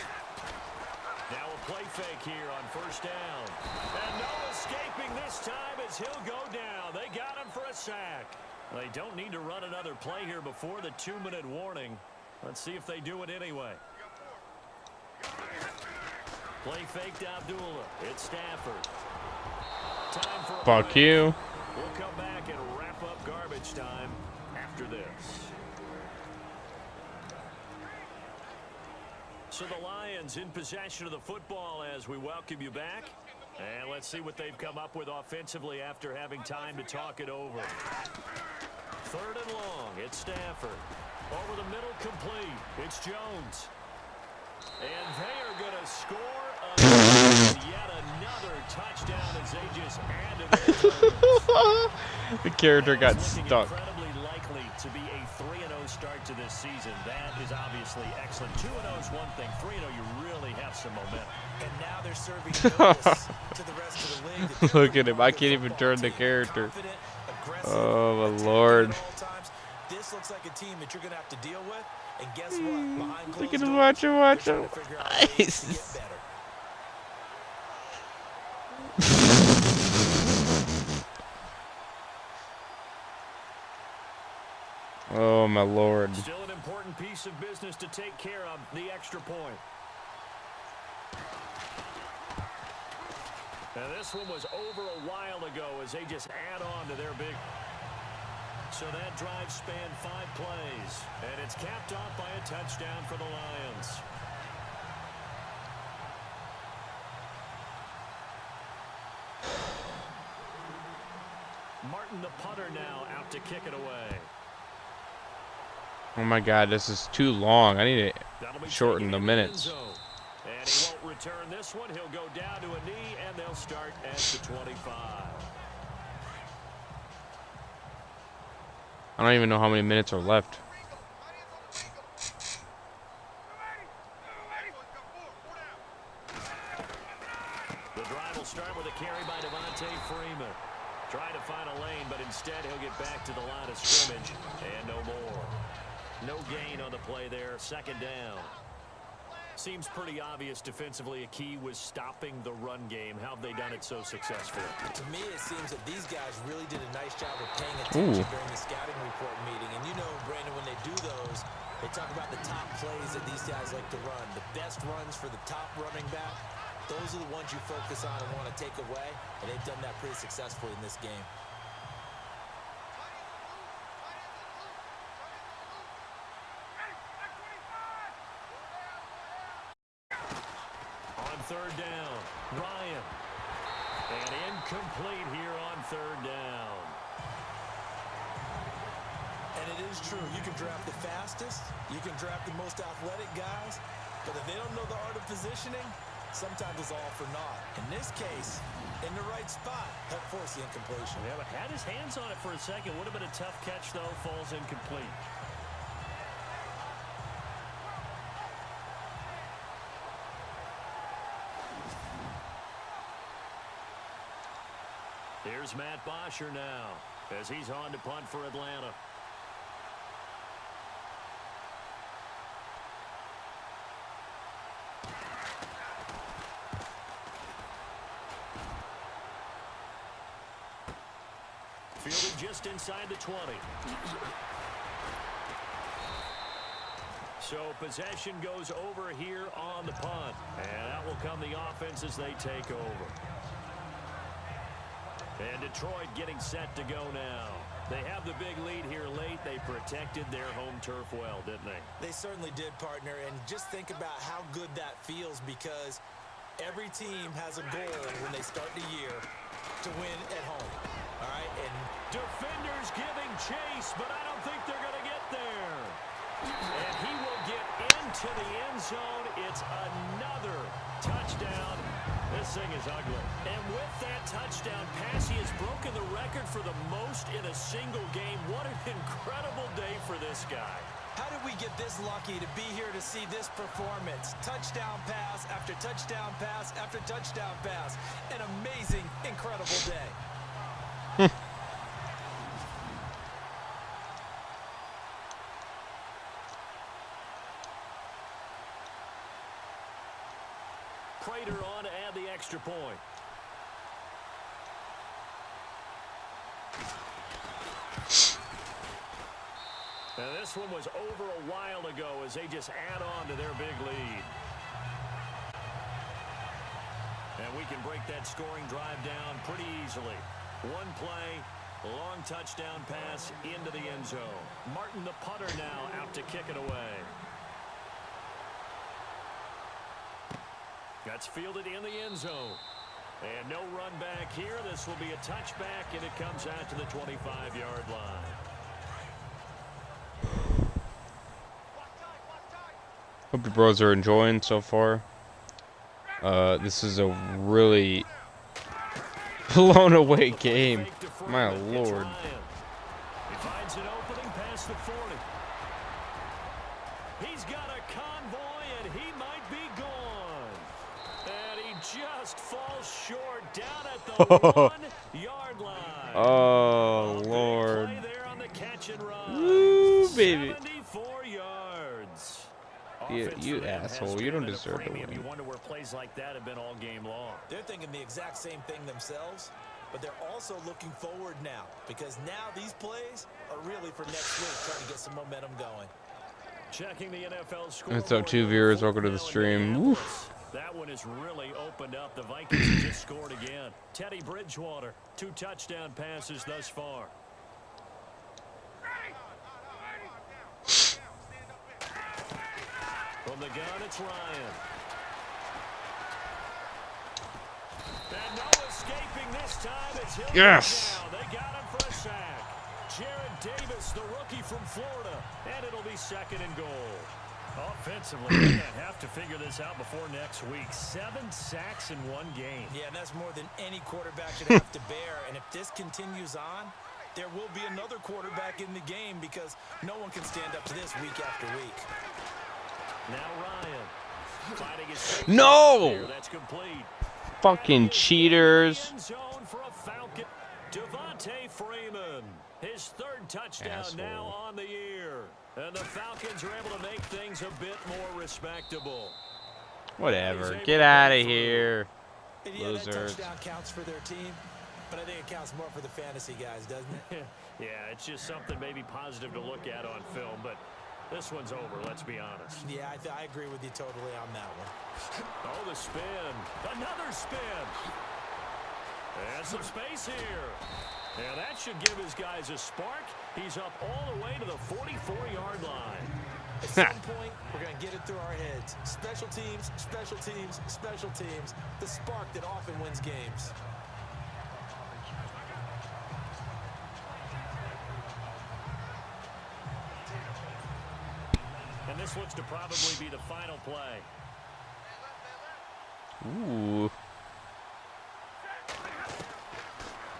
Now a play fake here on first down. And no escaping this time as he'll go down. They got him for a sack. They don't need to run another play here before the 2-minute warning. Let's see if they do it anyway. Play fake to Abdullah. It's Stafford. Time for a Fuck break. you. We'll come back and wrap up garbage time after this. So the Lions in possession of the football as we welcome you back. And let's see what they've come up with offensively after having time to talk it over. Third and long. It's Stafford. Over the middle, complete. It's Jones. And they are going to score yet another touchdown as they just added it. The character got Looking stuck. incredibly likely to be a 3-0 start to this season. That is obviously excellent. 2-0 is one thing. 3-0, you really have some momentum. And now they're serving notice to the rest of the league. that they're Look at him. I can't even turn the character. Oh, my Lord. This looks like a team that you're going to have to deal with. And guess what? Behind Look closed at him. doors, Watch him. Watch they're him. trying to figure out ways to get better. Oh, my Lord. Still an important piece of business to take care of, the extra point. Now this one was over a while ago as they just add on to their big. So that drive spanned 5 plays, and it's capped off by a touchdown for the Lions. Martin, the punter, now out to kick it away. Oh, my God. This is too long. I need That'll to be shorten taken the in minutes. end zone. And he won't return this one. He'll go down to a knee, and they'll start at the 25. I don't even know how many minutes are left. The drive will start with a carry by Freeman. Trying to find a lane, but instead he'll get back to the line of scrimmage. And no more. No gain on the play there. Second down. Seems pretty obvious defensively a key was stopping the run game. How have they done it so successfully? To me, it seems that these guys really did a nice job of paying attention during the scouting report meeting. And you know, Brandon, when they do those, they talk about the top plays that these guys like to run. The best runs for the top running back, those are the ones you focus on and want to take away. And they've done that pretty successfully in this game. Third down, Ryan. And incomplete here on third down. And it is true, you can draft the fastest, you can draft the most athletic guys, but if they don't know the art of positioning, sometimes it's all for naught. In this case, in the right spot, help force the incompletion. Yeah, but had his hands on it for a second. Would have been a tough catch, though. Falls incomplete. Here's Matt Bosher now as he's on to punt for Atlanta. Fielded just inside the 20. So possession goes over here on the punt. And that will come the offense as they take over. And Detroit getting set to go now. They have the big lead here late. They protected their home turf well, didn't they? They certainly did, partner. And just think about how good that feels, because every team has a goal when they start the year to win at home. All right? And defenders giving chase, but I don't think they're going to get there. And he will get into the end zone. It's another touchdown. This thing is ugly. And with that touchdown pass, he has broken the record for the most in a single game. What an incredible day for this guy. How did we get this lucky to be here to see this performance? Touchdown pass after touchdown pass after touchdown pass. An amazing, incredible day. Prater on to add the extra point. Now this one was over a while ago as they just add on to their big lead. And we can break that scoring drive down pretty easily. One play, long touchdown pass into the end zone. Martin the punter now out to kick it away. That's fielded in the end zone. And no run back here. This will be a touchback, and it comes out to the 25-yard line. Hope you bros are enjoying so far. This is a really blown away game. My lord. He finds an opening past the 40. He's got a convoy, and he might be gone. And he just falls short down at the 1-yard line. Oh, Lord. Play there on the catch and run. Woo, baby. 74 yards. You asshole. You don't deserve to win. You wonder where plays like that have been all game long. They're thinking the exact same thing themselves, but they're also looking forward now, because now these plays are really for next week, trying to get some momentum going. Checking the NFL score. What's up, two viewers? Welcome to the stream. Woof. That one has really opened up. The Vikings have just scored again. Teddy Bridgewater, 2 touchdown passes thus far. From the gun, it's Ryan. And no escaping this time. It's Hill. Yes. Down. They got him for a sack. Jared Davis, the rookie from Florida. And it'll be second and goal. Offensively, they're going to have to figure this out before next week. 7 sacks in one game. Yeah, and that's more than any quarterback should have to bear. And if this continues on, there will be another quarterback in the game, because no one can stand up to this week after week. Now Ryan. Fighting his No! that's complete. Fucking cheaters. End zone for a Falcons Devontae Freeman, his third touchdown now on the year. And the Falcons are able to make things a bit more respectable. Whatever. Get out of here, Yeah, that losers. touchdown counts for their team, but I think it counts more for the fantasy guys, doesn't it? Yeah, it's just something maybe positive to look at on film, but this one's over, let's be honest. Yeah, I agree with you totally on that one. Oh, the spin. Another spin. And some space here. And that should give his guys a spark. He's up all the way to the 44-yard line. At some point, we're going to get it through our heads. Special teams, special teams, special teams. The spark that often wins games. And this looks to probably be the final play. Ooh.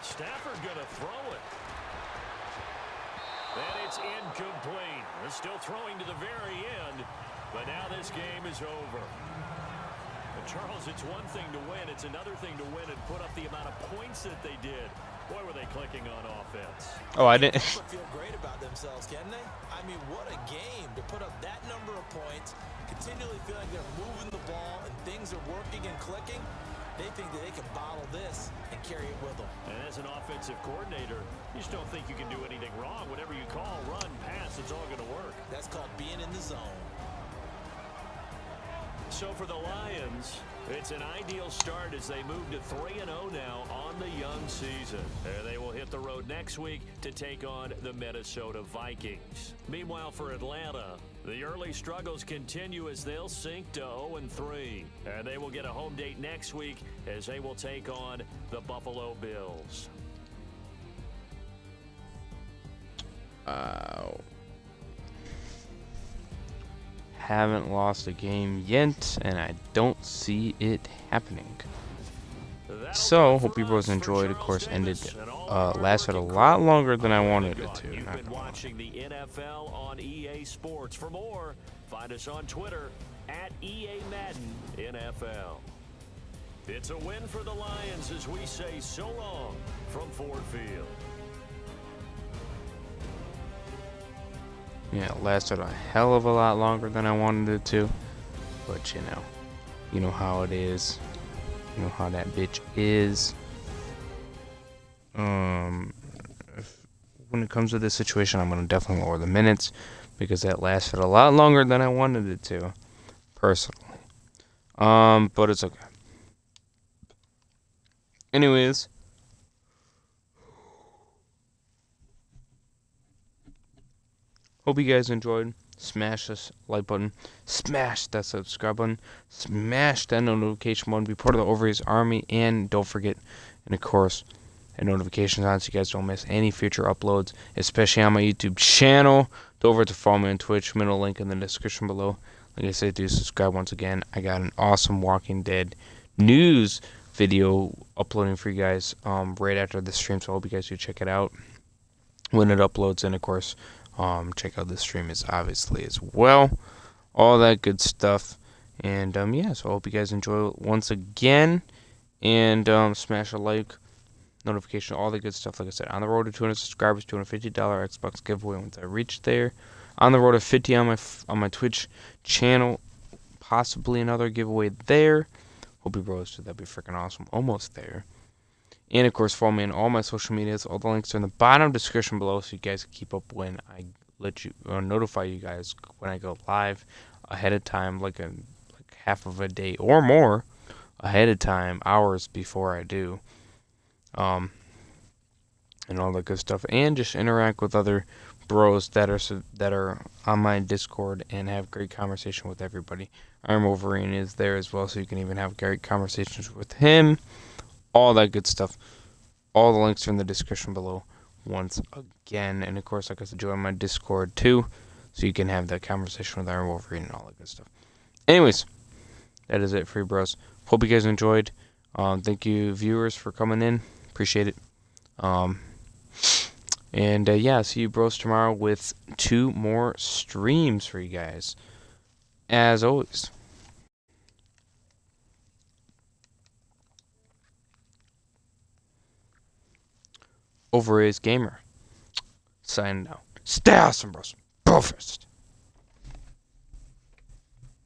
Stafford going to throw it. And it's incomplete. They're still throwing to the very end, but now this game is over. And Charles, it's one thing to win. It's another thing to win and put up the amount of points that they did. Boy, were they clicking on offense. Oh, I didn't. People feel great about themselves, can they? I mean, what a game to put up that number of points, continually feel like they're moving the ball and things are working and clicking. They think that they can bottle this and carry it with them. And as an offensive coordinator, you just don't think you can do anything wrong. Whatever you call, run, pass, it's all going to work. That's called being in the zone. So for the Lions, it's an ideal start as they move to 3-0 now on the young season. And they will hit the road next week to take on the Minnesota Vikings. Meanwhile, for Atlanta, the early struggles continue as they'll sink to 0-3. And they will get a home date next week as they will take on the Buffalo Bills. Haven't lost a game yet, and I don't see it happening. So, hope you boys enjoyed. Of course, lasted a lot longer than I wanted it to. You've been watching the NFL on EA Sports. For more, find us on Twitter at EA Madden NFL. It's a win for the Lions as we say so long from Ford Field. Yeah, it lasted a hell of a lot longer than I wanted it to. But, you know how it is. You know how that bitch is. When it comes to this situation, I'm going to definitely lower the minutes because that lasted a lot longer than I wanted it to, personally. But it's okay. Anyways. Hope you guys enjoyed. Smash this like button. Smash that subscribe button. Smash that notification button. Be part of the Overeaters Army. And don't forget, and of course, the notifications on so you guys don't miss any future uploads, especially on my YouTube channel. Don't forget to follow me on Twitch. Middle link in the description below. Like I said, do subscribe once again. I got an awesome Walking Dead news video uploading for you guys right after the stream, so I hope you guys do check it out when it uploads. And of course, check out the stream obviously as well. All that good stuff. And yeah, so I hope you guys enjoy it once again. And smash a like, notification, all the good stuff. Like I said, on the road to 200 subscribers, $250 Xbox giveaway once I reach there. On the road to 50 on my Twitch channel, possibly another giveaway there. Hope you bros do. That'd be freaking awesome. Almost there. And, of course, follow me on all my social medias. All the links are in the bottom description below so you guys can keep up when I notify you guys when I go live ahead of time, like half of a day or more ahead of time, hours before I do. And all that good stuff. And just interact with other bros that are on my Discord and have great conversation with everybody. Iron Wolverine is there as well, so you can even have great conversations with him. All that good stuff. All the links are in the description below once again. And, of course, like I said, join my Discord, too, so you can have that conversation with Iron Wolverine and all that good stuff. Anyways, that is it for you, bros. Hope you guys enjoyed. Thank you, viewers, for coming in. Appreciate it. And, yeah, see you, bros, tomorrow with 2 more streams for you guys. As always. Over is Gamer. Signing out. Stay awesome, bros. Go first.